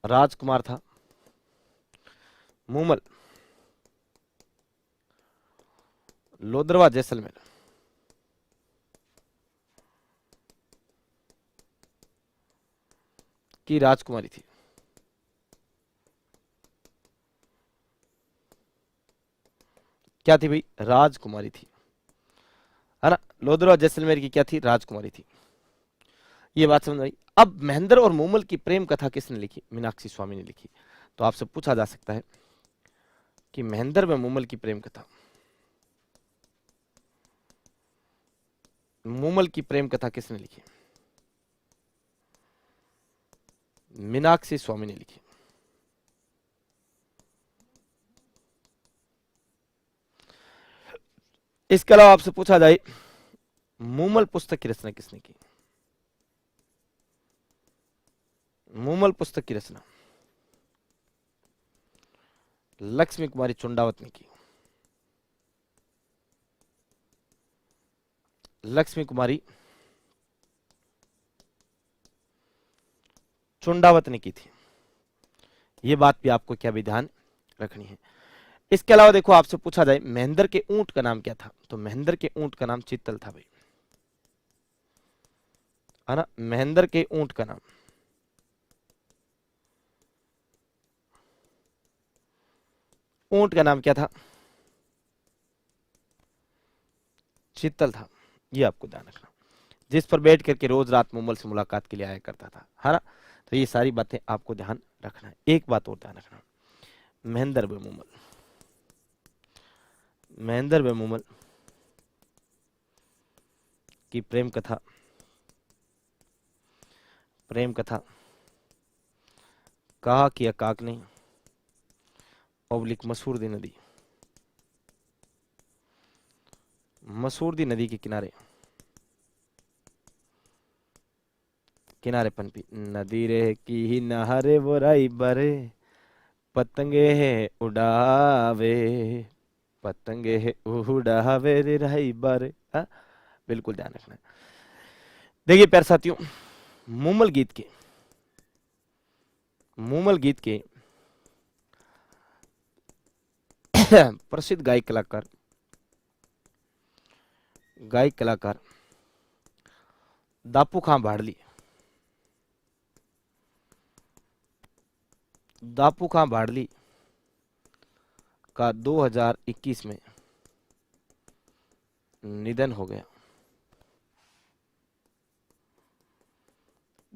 राजकुमार था। मूमल लोदरवा जैसलमेर। की राजकुमारी थी। क्या थी भाई? राजकुमारी थी, है ना? लोदरवा जैसलमेर की क्या थी? राजकुमारी थी। ये बात समझ आई। अब महेंद्र और मूमल की प्रेम कथा किसने लिखी? मीनाक्षी स्वामी ने लिखी। तो आपसे पूछा जा सकता है कि महेंद्र व मूमल की प्रेम कथा, मूमल की प्रेम कथा किसने लिखी? मीनाक्षी स्वामी ने लिखी। इसके अलावा आपसे पूछा जाए मूमल पुस्तक की रचना किसने की? मूमल पुस्तक की रचना लक्ष्मी कुमारी चुंडावत ने की। लक्ष्मी कुमारी चुंडावत ने की थी। ये बात भी आपको क्या भी ध्यान रखनी है। इसके अलावा देखो, आपसे पूछा जाए महेंद्र के ऊंट का नाम क्या था? तो महेंद्र के ऊंट का नाम चीतल था भाई, है ना? महेंद्र के ऊंट का नाम क्या था? चीतल था। ये आपको ध्यान रखना, जिस पर बैठ करके रोज रात मूमल से मुलाकात के लिए आया करता था, है ना? तो ये सारी बातें आपको ध्यान रखना है। एक बात और ध्यान रखना, महेंद्र व मूमल, महेंद्र व मूमल की प्रेम कथा कहा किया काक नहीं, ओब्लिक मसूरदी नदी, मसूरदी नदी के किनारे, किनारे पनपी नदी रे की नहरे बोराई बरे, पतंगे है उड़ावे, पतंगे है उड़ावे रे रही बरे। बिल्कुल ध्यान रखना है। देखिए प्यारे साथियों, मूमल गीत के प्रसिद्ध गायक कलाकार दापू खां भाड़ली, दापू खां भाड़ली का 2021 में निधन हो गया।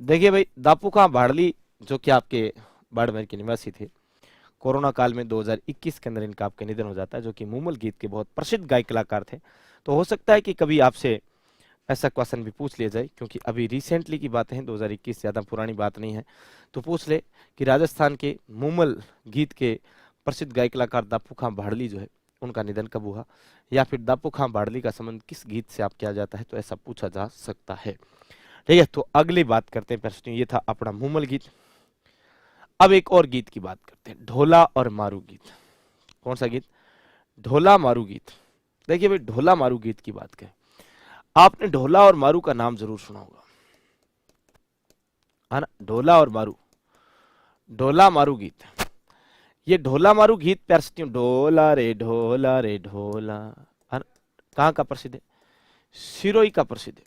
देखिए भाई, दापू खां भाड़ली जो कि आपके बाड़मेर के निवासी थे, कोरोना काल में 2021 के अंदर इनका आपके निधन हो जाता है, जो कि मूमल गीत के बहुत प्रसिद्ध गायक कलाकार थे। तो हो सकता है कि कभी आपसे ऐसा क्वेश्चन भी पूछ लिया जाए, क्योंकि अभी रिसेंटली की बातें हैं, 2021 ज्यादा पुरानी बात नहीं है, तो पूछ ले कि राजस्थान के मूमल गीत के प्रसिद्ध गायक कलाकार दापू खां भाड़ली जो है उनका निधन कब हुआ, या फिर दापू खां भाड़ली का संबंध किस गीत से आप किया जाता है, तो ऐसा पूछा जा सकता है। ठीक है, तो अगली बात करते हैं प्रश्न, ये था अपना मूमल गीत। अब एक और गीत की बात करते हैं, ढोला और मारू गीत। कौन सा गीत? ढोला मारू गीत। देखिए भाई, ढोला मारू गीत की बात करें, आपने ढोला और मारू का नाम जरूर सुना होगा, है ना? ढोला और मारू, ढोला मारू गीत। ये ढोला मारू गीत प्यार से ढोला रे ढोला, है ना? कहाँ का प्रसिद्ध है? सिरोही का प्रसिद्ध है।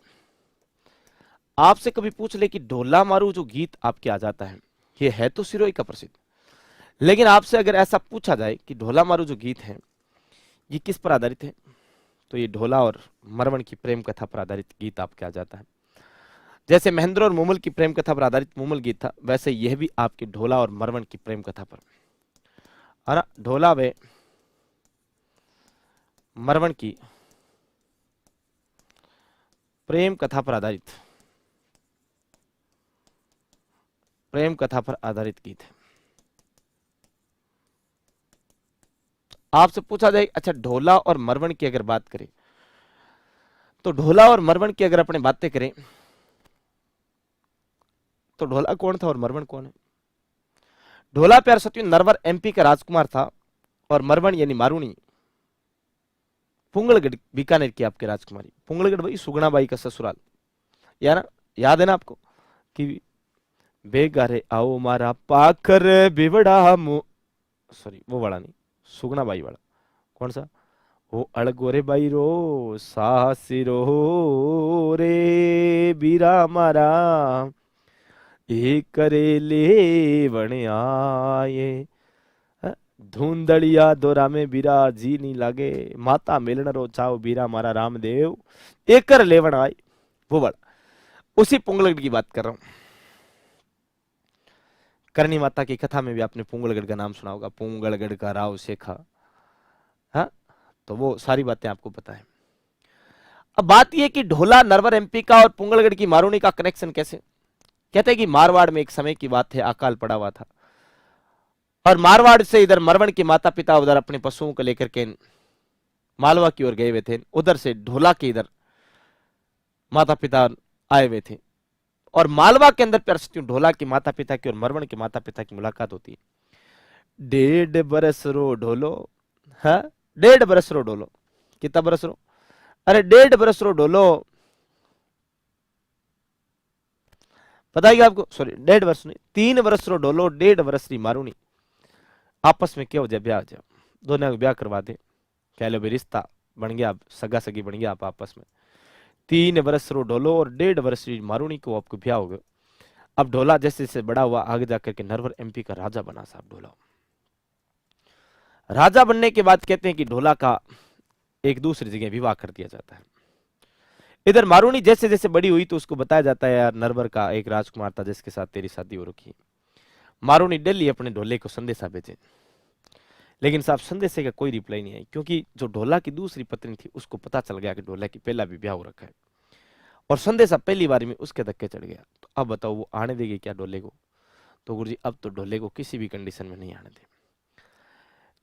आपसे कभी पूछ ले कि ढोला मारू जो गीत आपके आ जाता है, ये है तो सिरोही का प्रसिद्ध, लेकिन आपसे अगर ऐसा पूछा जाए कि ढोला मारू जो गीत है ये किस पर आधारित है, तो ये ढोला और मरवण की प्रेम कथा पर आधारित गीत आपके आ जाता है। जैसे महेंद्र और मूमल की प्रेम कथा पर आधारित मूमल गीत था, वैसे यह भी आपके ढोला और मरवण की प्रेम कथा पर, है ना? ढोला व मरवण की प्रेम कथा पर आधारित, प्रेम कथा पर आधारित गीत है। आपसे पूछा जाए अच्छा ढोला और मरवण की अगर बात करें, तो ढोला और मरवण की अगर अपने बातें करें तो ढोला कौन था और मरवण कौन है? ढोला प्यार सत्य नरवर एमपी का राजकुमार था, और मरवण यानी मारूनी पुंगलगढ़ बीकानेर की आपके राजकुमारी। पुंगलगढ़ भाई सुगुणाबाई का ससुराल, यार याद है ना आपको कि बेगारे आओ मारा पाखर बिवड़ा सॉरी वो वाला नहीं, सुगुणाबाई वाला। कौन सा? वो अड़गोरे बाई रो सासिरो रे बीरा मारा एक करेले वण आए, धुंधड़िया दोरा में बीरा जी नहीं लागे, माता मिलन रो चाओ बीरा मारा रामदेव एक कर लेवन आए। वो बड़ा उसी पुंगलगढ़ की बात कर रहा हूं। करणी माता की कथा में भी आपने पुंगलगढ़ का नाम सुना होगा, पुंगलगढ़ का राव शेखा, हाँ, तो वो सारी बातें आपको पता है। अब बात यह कि ढोला नरवर एमपी का और पुंगलगढ़ की मारूनी का कनेक्शन कैसे? कहते हैं कि मारवाड़ में एक समय की बात है, अकाल पड़ा हुआ था, और मारवाड़ से इधर मरवण के माता पिता उधर अपने पशुओं को लेकर के मालवा की ओर गए हुए थे, उधर से ढोला के इधर माता पिता आए हुए थे, और मालवा के अंदर ढोला के माता पिता की और मरवण के माता पिता की मुलाकात होती है। 1.5 बरस रो ढोलो, हाँ 1.5 बरस रो ढोलो, कितना बरस रो? अरे 1.5 बरस रो ढोलो, पता है क्या आपको? सॉरी 1.5 वर्ष नहीं, 3 बरस रो ढोलो 1.5 बरस री मारूनी, आपस में क्या हो जाए ब्याह हो जाए, दोनों को ब्याह करवा दे, कह लो भाई रिश्ता बन गया, सगा सगी बन गया आप आपस में। 3 बरस रो ढोलो और 1.5 वर्ष मारूनी को आपको ब्याह हो गया। अब ढोला जैसे जैसे बड़ा हुआ, आगे जाकर के नरवर एमपी का राजा बना साहब ढोला। राजा बनने के बाद कहते हैं कि ढोला का एक दूसरी जगह विवाह कर दिया जाता है। इधर मारूनी जैसे जैसे बड़ी हुई तो उसको बताया जाता है यार नरवर का एक राजकुमार था जिसके साथ तेरी शादी हो रखी। मारूनी दिल्ली अपने ढोले को संदेशा भेजे, लेकिन साहब संदेशे का कोई रिप्लाई नहीं आई, क्योंकि जो ढोला की दूसरी पत्नी थी उसको पता चल गया कि ढोला की पहला भी ब्याह हो रखा है, और संदेशा पहली बार में उसके धक्के चढ़ गया। तो अब बताओ वो आने देगी क्या ढोले को? तो गुरुजी अब तो ढोले को किसी भी कंडीशन में नहीं आने दे।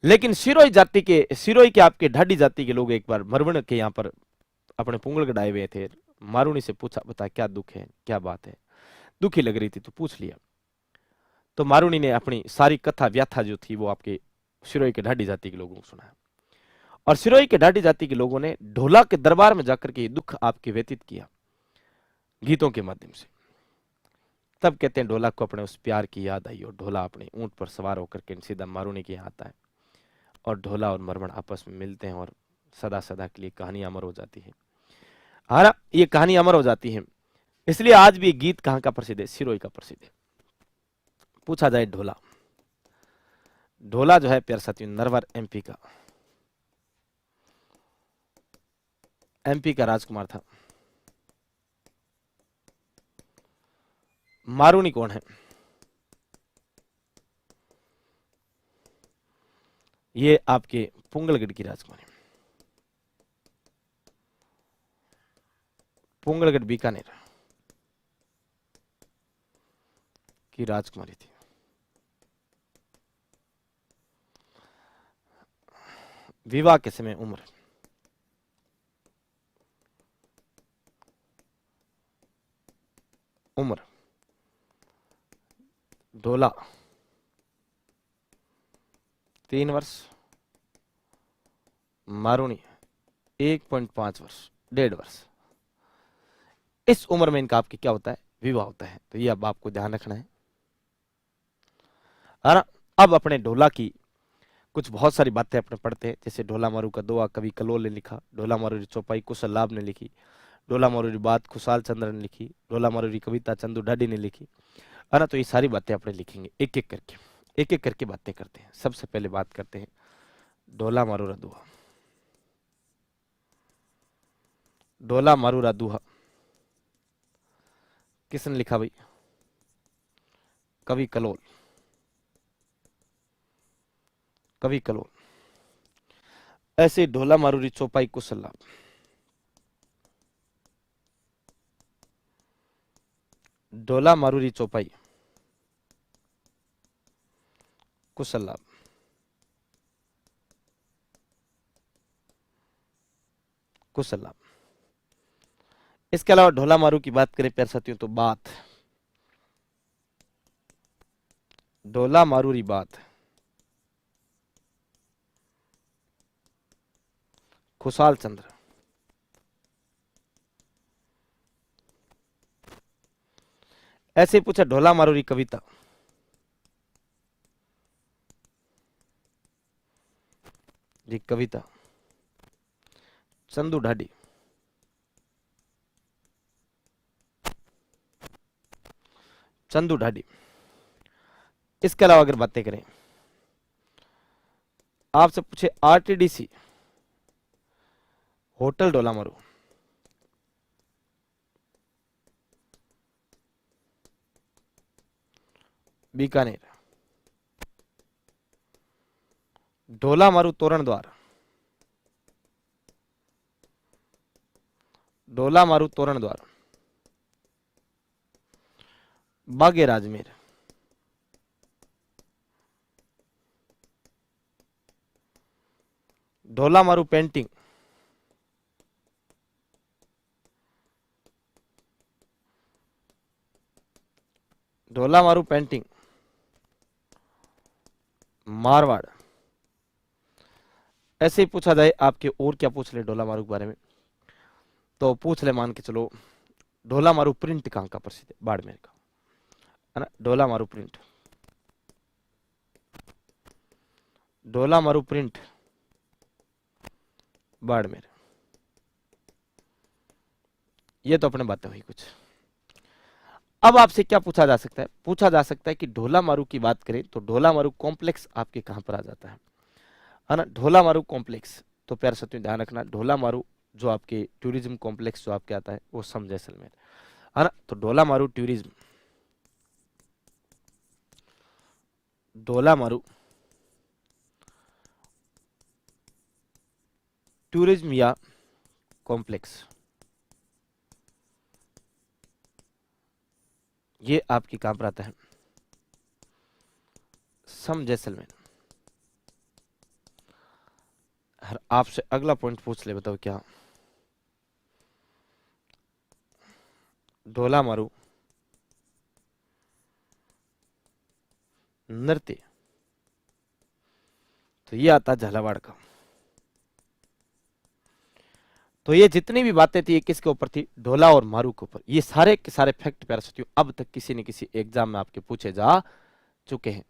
लेकिन सिरोही के आपके ढाडी जाति के लोग एक बार मरवण के यहाँ पर अपने पुंगलगढ़ आए हुए थे। मारुनी से पूछा, बता क्या दुख है, क्या बात है, दुखी लग रही थी तो पूछ लिया। तो मारुनी ने अपनी सारी कथा व्याथा जो थी वो आपके सिरोही के ढाडी जाति के लोगों को सुनाया। और सिरोही के ढाडी जाति के लोगों ने ढोला के दरबार में जाकर के दुख आपके व्यतीत किया गीतों के माध्यम से। तब कहते हैं ढोला को अपने उस प्यार की याद आई और ढोला अपने ऊंट पर सवार होकर के सीधा मारुनी के यहाँ आता है और ढोला और मरवण आपस में मिलते हैं और सदा सदा के लिए कहानी अमर हो जाती है। हाँ, ये कहानी अमर हो जाती है। इसलिए आज भी गीत कहाँ का प्रसिद्ध है? सिरोही का प्रसिद्ध है। पूछा जाए ढोला, ढोला जो है प्यार साथियों नरवर एमपी का राजकुमार था। मारुनी कौन है? ये आपके पुंगलगढ़ की राजकुमारी, पुंगलगढ़ बीकानेर की राजकुमारी थी। विवाह के समय उम्र ढोला 3 वर्ष, मारुनी 1.5 वर्ष, 1.5 वर्ष। इस उम्र में इनका आपके क्या होता है? विवाह होता है। तो ये अब आपको ध्यान रखना है ना। अब अपने ढोला की कुछ बहुत सारी बातें अपने पढ़ते हैं। जैसे ढोला मारू का दोहा कवि कलोल ने लिखा, ढोला मारूरी चौपाई कुशल लाभ ने लिखी, ढोला मारूरी बात खुशाल चंद्र ने लिखी, ढोला मारूरी कविता चंदू ढाडी ने लिखी, है ना। तो ये सारी बातें अपने लिखेंगे एक एक करके बातें करते हैं। सबसे पहले बात करते हैं ढोला मारूरा दोहा। ढोला मारूरा दोहा किसने लिखा भाई? कवि कलोल, कवि कलोल। ऐसे ढोला मारूरी चौपाई कुशल लाभ, ढोला मारूरी चौपाई कुशल लाभ, कुशल लाभ। इसके अलावा ढोला मारू की बात करें प्यार साथियों तो बात, ढोला मारूरी बात, खुशाल चंद्र, ऐसे पूछा ढोला मारूरी कविता, जी कविता चंदू ढाडी, चंदू ढाडी। इसके अलावा अगर बातें करें आपसे पूछे आरटीडीसी होटल ढोला मारू, बीकानेर, ढोला मारू तोरण द्वार, ढोला मारू तोरण द्वार, बागे राजमेर, ढोला मारू पेंटिंग, ढोला मारू पेंटिंग, मारवाड़। ऐसे ही पूछा जाए आपके और क्या पूछ ले ढोला मारू के बारे में, तो पूछ ले मान के चलो ढोला मारू प्रिंट कहाँ का प्रसिद्ध है? बाड़मेर का, है ना। ढोला मारू प्रिंट, ढोला मारू प्रिंट बाड़मेर। ये तो अपने बातें हुई कुछ। अब आपसे क्या पूछा जा सकता है? पूछा जा सकता है कि ढोला मारू की बात करें तो ढोला मारू कॉम्प्लेक्स आपके कहां पर आ जाता है ना। ढोला मारू कॉम्प्लेक्स, तो प्यार साथियों ध्यान रखना ढोला मारू जो आपके टूरिज्म कॉम्प्लेक्स जो आपके आता है वो सम जैसलमेर, है ना। तो ढोला मारू टूरिज्म, ढोला मारू टूरिज्म या कॉम्प्लेक्स, ये आपकी कहां पर आता है? सम जैसलमेर। आपसे अगला पॉइंट पूछ ले, बताओ क्या? ढोला मारू नृत्य, तो ये आता झालावाड़ का। तो ये जितनी भी बातें थी ये किसके ऊपर थी? ढोला और मारू के ऊपर। ये सारे के सारे फैक्ट प्यारे साथियों अब तक किसी न किसी एग्जाम में आपके पूछे जा चुके हैं।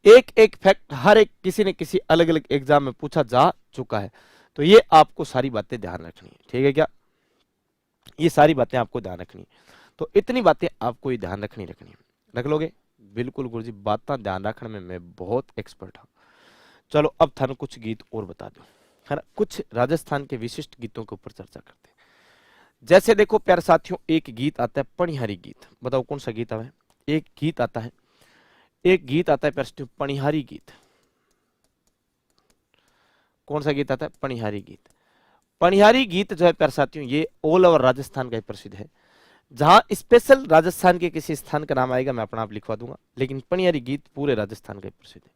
एक एक फैक्ट हर एक किसी न किसी अलग अलग एग्जाम में पूछा जा चुका है। तो ये आपको सारी बातें ध्यान रखनी है, ठीक है क्या? ये सारी बातें आपको ध्यान रखनी है। तो इतनी बातें आपको ये ध्यान रखनी है। रख लोगे? बिल्कुल गुरुजी, बातें ध्यान रखने में मैं बहुत एक्सपर्ट हूं। चलो अब थाने कुछ गीत और बता दो, है ना? कुछ राजस्थान के विशिष्ट गीतों के ऊपर चर्चा करते हैं। जैसे देखो प्यारे साथियों, एक गीत आता है पणिहारी गीत। बताओ कौन सा गीत है? एक गीत आता है, एक गीत आता है प्यारे साथियों पणिहारी गीत। कौन सा गीत आता है? पणिहारी गीत। पणिहारी गीत जो है प्यारे साथियों ये ऑल ओवर राजस्थान का ही प्रसिद्ध है। जहां स्पेशल राजस्थान के किसी स्थान का नाम आएगा मैं अपना आप लिखवा दूंगा, लेकिन पणिहारी गीत पूरे राजस्थान का ही प्रसिद्ध है।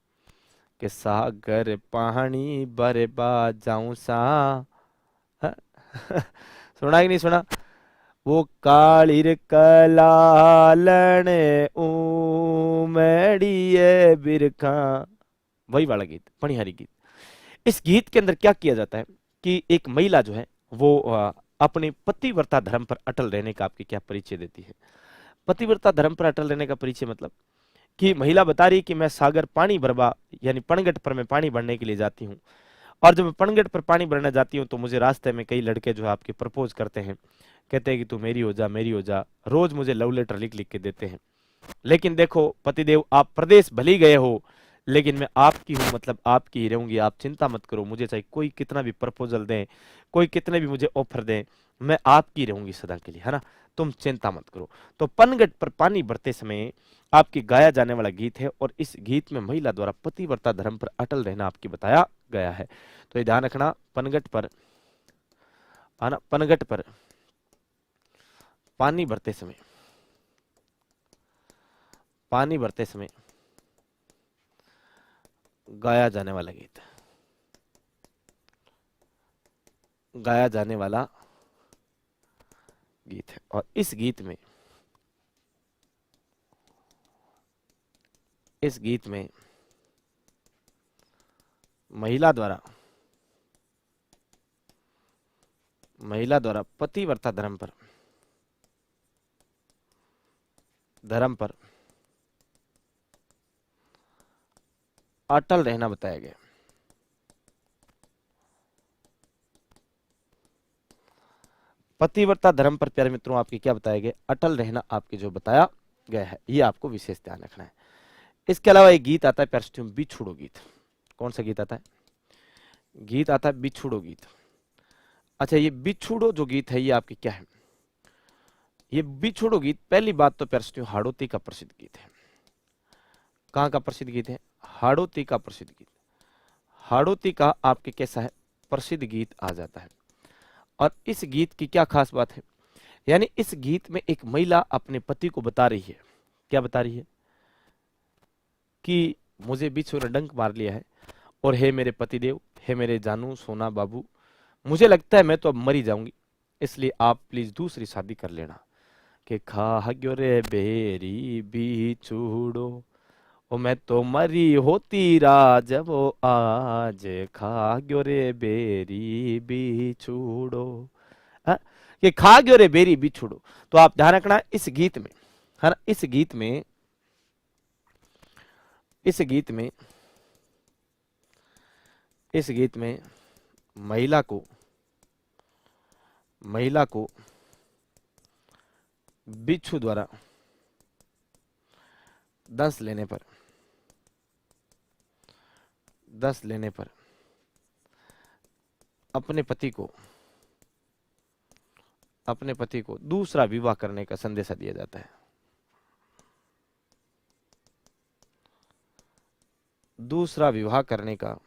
कि सागर पानी बरबा जाऊं सा सुना कि नहीं सुना? वो कालिर कलालन उमड़िए बिरखा, वही वाला गीत पणिहारी गीत। इस गीत के अंदर क्या किया जाता है कि एक महिला जो है वो अपने पतिव्रता धर्म पर अटल रहने का आपकी क्या परिचय देती है। पतिव्रता धर्म पर अटल रहने का परिचय मतलब कि महिला बता रही है कि मैं सागर पानी भरवा यानी पणगट पर मैं पानी भरने के लिए जाती हूँ, और जब मैं पणगट पर पानी भरने जाती हूँ तो मुझे रास्ते में कई लड़के जो है आपके प्रपोज करते हैं, कहते हैं कि तू मेरी हो जा, मेरी हो जा। रोज मुझे लव लेटर लिख लिख के देते हैं। लेकिन देखो पतिदेव, आप प्रदेश भले गए हो लेकिन मैं आपकी हूं, मतलब आपकी ही रहूंगी, आप चिंता मत करो। मुझे चाहे कोई कितना भी प्रपोजल दें, कोई कितने भी मुझे ऑफर दें, मैं आपकी रहूंगी सदा के लिए, है ना? तुम चिंता मत करो। तो पनगट पर पानी भरते समय आपकी गाया जाने वाला गीत है, और इस गीत में महिला द्वारा पतिव्रता धर्म पर अटल रहना आपकी बताया गया है। तो ये ध्यान रखना, पनगट पर आना, पनगट पर पानी भरते समय, पानी भरते समय गाया जाने वाला गीत, गाया जाने वाला गीत है। और इस गीत में, इस गीत में महिला द्वारा पतिव्रता धर्म पर अटल रहना बताया गया। पतिव्रता धर्म पर प्यारे मित्रों आपके क्या बताया गया? अटल रहना आपके जो बताया गया है, ये आपको विशेष ध्यान रखना है। इसके अलावा एक गीत आता है प्यारे साथियों बिछुड़ो गीत। कौन सा गीत आता है? गीत आता है बिछुड़ो गीत। अच्छा, ये बिछुड़ो जो गीत है ये आपके क्या है? ये बिछुड़ो गीत पहली बात तो प्यारे साथियों हाड़ौती का प्रसिद्ध गीत है। कहाँ का प्रसिद्ध गीत है? हाड़ौती का प्रसिद्ध गीत। हाड़ौती का आपके कैसा है? प्रसिद्ध गीत आ जाता है। और इस गीत की क्या खास बात है? यानी इस गीत में एक महिला अपने पति को बता रही है, क्या बता रही है? कि मुझे बिच्छू ने डंक मार लिया है, और हे मेरे पतिदेव, हे मेरे जानू सोना बाबू, मुझे लगता है मैं तो अब मरी जाऊंगी, इसलिए आप प्लीज दूसरी शादी कर लेना। कि खा ग्यो रे बेरी बिछुड़ो, ओ मैं तो मरी होती राज वो आज, खा ग्यो रे बेरी बिछुड़ो, कि खा ग्यो रे बेरी बिछुड़ो। तो आप ध्यान रखना इस गीत में, है ना, इस गीत में, इस गीत में, इस गीत में महिला को बिच्छू द्वारा दंश लेने पर अपने पति को दूसरा विवाह करने का संदेशा दिया जाता है। दूसरा विवाह करने का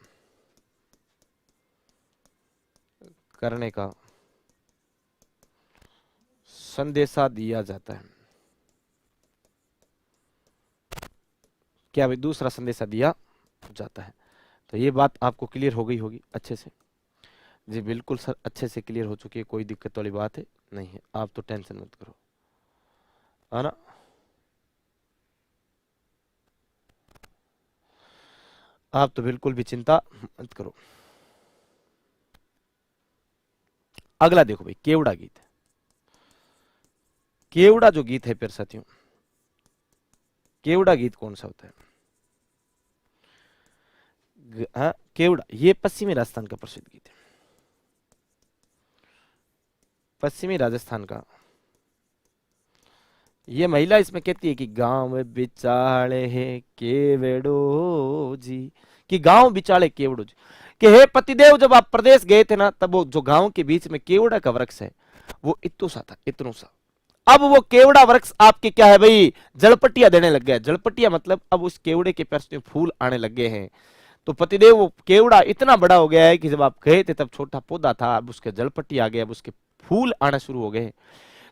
संदेशा दिया जाता है। क्या भाई? दूसरा संदेशा दिया जाता है। तो ये बात आपको क्लियर हो गई होगी अच्छे से। जी बिल्कुल सर, अच्छे से क्लियर हो चुकी है, कोई दिक्कत वाली बात है नहीं है, आप तो टेंशन मत करो, है ना। आप तो बिल्कुल भी चिंता मत करो। अगला देखो भाई, केवड़ा गीत। केवड़ा जो गीत है प्यारे साथियों, केवड़ा गीत कौन सा होता है? हाँ, केवड़ा ये पश्चिमी राजस्थान का प्रसिद्ध गीत है, पश्चिमी राजस्थान का। ये महिला इसमें कहती है कि गांव बिचाले है केवड़ो जी, कि गांव बिचाले केवड़ो जी, कि हे पतिदेव जब आप प्रदेश गए थे ना, तब वो जो गांव के बीच में केवड़ा का वृक्ष है वो इतो सा था, इतनो सा। अब वो केवड़ा वृक्ष आपके क्या है भाई, जलपट्टियां देने लग गया। जलपट्टियां मतलब अब उस केवड़े के पेड़ में फूल आने लग गए हैं। तो पतिदेव वो केवड़ा इतना बड़ा हो गया है कि जब आप गए थे तब छोटा पौधा था, अब उसके जलपट्टी आ गए, अब उसके फूल आना शुरू हो गए।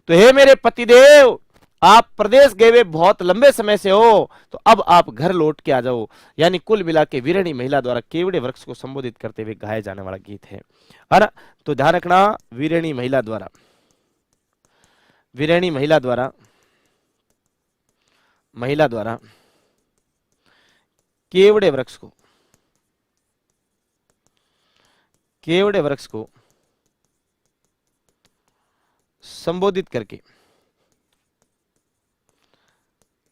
तो हे मेरे पतिदेव, आप प्रदेश गए हुए बहुत लंबे समय से हो, तो अब आप घर लौट के आ जाओ। यानी कुल मिला के वीरणी महिला द्वारा केवड़े वृक्ष को संबोधित करते हुए गाया जाने वाला गीत है ना। तो ध्यान रखना, वीरणी महिला द्वारा, वीरणी महिला द्वारा, महिला द्वारा केवड़े वृक्ष को, केवड़े वृक्ष को संबोधित करके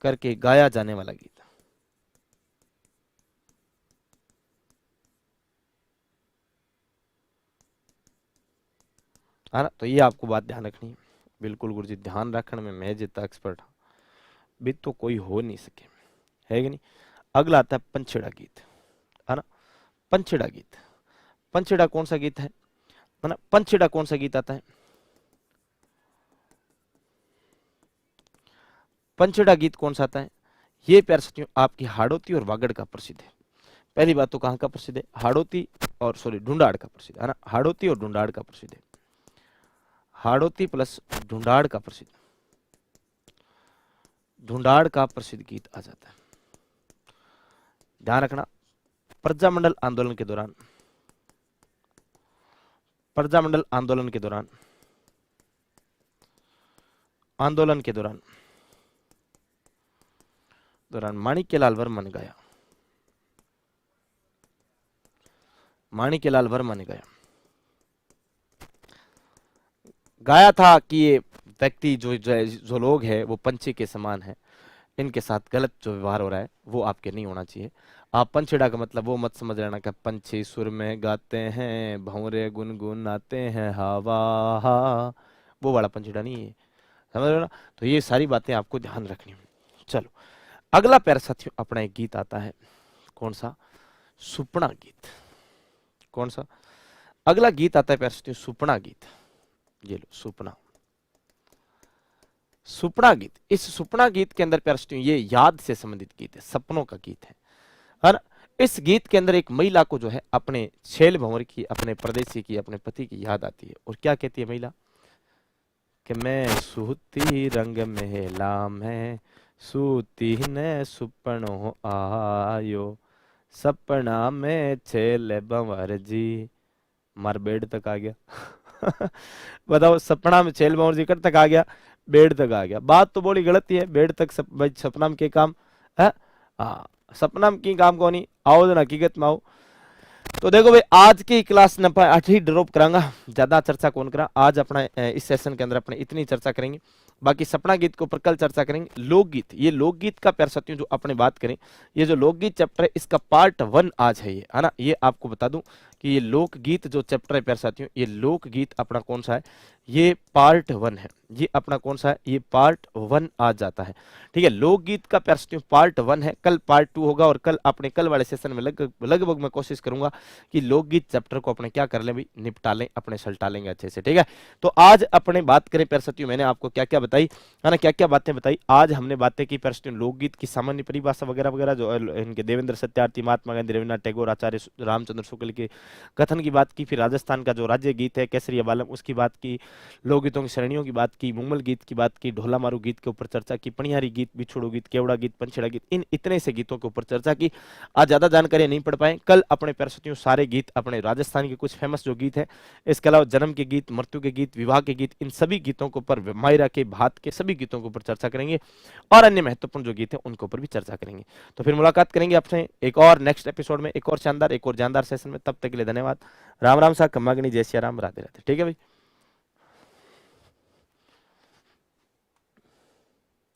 करके गाया जाने वाला गीत। है ना। तो ये आपको बात ध्यान रखनी है, बिल्कुल गुरुजी, ध्यान रखने में मैं जितना एक्सपर्ट हूं भी तो कोई हो नहीं सके, है कि नहीं। अगला आता है पंचेड़ा गीत, है ना। पंचेड़ा गीत, पंचेड़ा कौन सा गीत है ना। पंचेड़ा कौन सा गीत आता है? पंचेड़ा गीत कौन सा आता है? ये प्यारे साथियों आपकी हाड़ौती और वागड़ का प्रसिद्ध है। पहली बात तो कहां का प्रसिद्ध है? हाड़ौती और सॉरी ढूंढाड़ का प्रसिद्ध है ना। हाड़ौती और ढूंढाड़ का प्रसिद्ध है, हाड़ौती प्लस ढूंढाड़ का प्रसिद्ध, ढूंढाड़ का प्रसिद्ध गीत आ जाता है। ध्यान रखना, प्रजामंडल आंदोलन के दौरान, प्रजामंडल आंदोलन के दौरान, आंदोलन के दौरान माणिक्यलाल वर्मा ने गाया, माणिक्यलाल वर्मा ने गाया था कि ये व्यक्ति जो लोग है वो पंछी के समान है, इनके साथ गलत जो व्यवहार हो रहा है वो आपके नहीं होना चाहिए। आप पंचेड़ा का मतलब वो मत समझ लेना कि पंछी सुर में गाते हैं, भंवरे गुनगुनाते हैं हवा, वो वाला पंचेड़ा नहीं है, समझ रहे हो ना। तो ये सारी बातें आपको ध्यान रखनी है। चलो अगला प्यारे साथियों अपना एक गीत आता है, कौन सा? सुपना गीत। कौन सा? अगला गीत आता है प्यारे साथियों सुपना गीत। ये लो सुपना, सुपना गीत। इस सुपना गीत के अंदर प्यारे साथियों ये याद से संबंधित गीत है, सपनों का गीत है ना। इस गीत के अंदर एक महिला को जो है अपने छेल भंवर की, अपने परदेसी की, अपने पति की याद आती है, और क्या कहती है महिला कि मैं सूती रंग महला में सूती ने सुपनो आयो, सपना में छेल भंवर जी, मार बेड तक आ गया। बताओ, सपना में छेल भंवर जी कट तक आ गया, बेड तक आ गया। बात तो बोली गलत ही है, बेड तक भाई सपना में के काम है, हाँ सपना में की काम को नहीं आओ तो हकीकत में आओ। तो देखो भाई आज की क्लास न आठ ही ड्रॉप करांगा, ज्यादा चर्चा कौन करा। आज अपना इस सेशन के अंदर अपने इतनी चर्चा करेंगे, बाकी सपना गीत के ऊपर कल चर्चा करेंगे। लोकगीत, ये लोकगीत का प्यार साथियों जो अपने बात करें, ये जो लोकगीत चैप्टर है इसका पार्ट 1 आज है ये, है ना। ये आपको बता दूं कि ये लोकगीत जो चैप्टर है प्यार साथियों, ये लोकगीत अपना कौन सा है, ये पार्ट 1 है। ये अपना कौन सा है, ये पार्ट 1 आ जाता है, ठीक है। लोकगीत का प्यार साथियों पार्ट 1 है, कल पार्ट 2 होगा, और कल अपने कल वाले सेशन में लगभग मैं कोशिश करूंगा कि लोकगीत चैप्टर को अपने क्या कर लें भाई, निपटा लें, अपने सलटा लेंगे अच्छे से, ठीक है। तो आज अपने बात करें प्यार साथियों, मैंने आपको क्या क्या बताई है ना, क्या क्या बातें बताई। आज हमने बातें की प्यार साथियों लोकगीत की सामान्य परिभाषा वगैरह वगैरह, जो इनके देवेंद्र सत्यार्थी, महात्मा गांधी, रविन्द्रनाथ टैगोर, आचार्य रामचंद्र शुक्ल के कथन की बात की। फिर राजस्थान का जो राज्य गीत है केसरिया बालम, उसकी बात की। लोकगीतों की श्रेणियों की बात की, मुंगमल गीत की बात की, ढोला मारू गीत के ऊपर चर्चा की, पनियारी गीत, बिछुड़ो गीत, केवड़ा गीत, पंछेड़ा गीत, इन इतने से गीतों के ऊपर चर्चा की। आज ज्यादा जानकारी नहीं पढ़ पाए, कल अपने प्यारे साथियों सारे गीत, अपने राजस्थान के कुछ फेमस जो गीत है, इसके अलावा जन्म के गीत, मृत्यु के गीत, विवाह के गीत, इन सभी गीतों के ऊपर, मायरा के, भात के सभी गीतों के ऊपर चर्चा करेंगे और अन्य महत्वपूर्ण जो गीत है उनके ऊपर भी चर्चा करेंगे। तो फिर मुलाकात करेंगे आपसे एक और नेक्स्ट एपिसोड में, एक और शानदार, एक और जानदार सेशन में। तब तक के लिए धन्यवाद। राम राम सा, खम्मा गणी, जय सिया राम, राधे राधे। ठीक है भाई।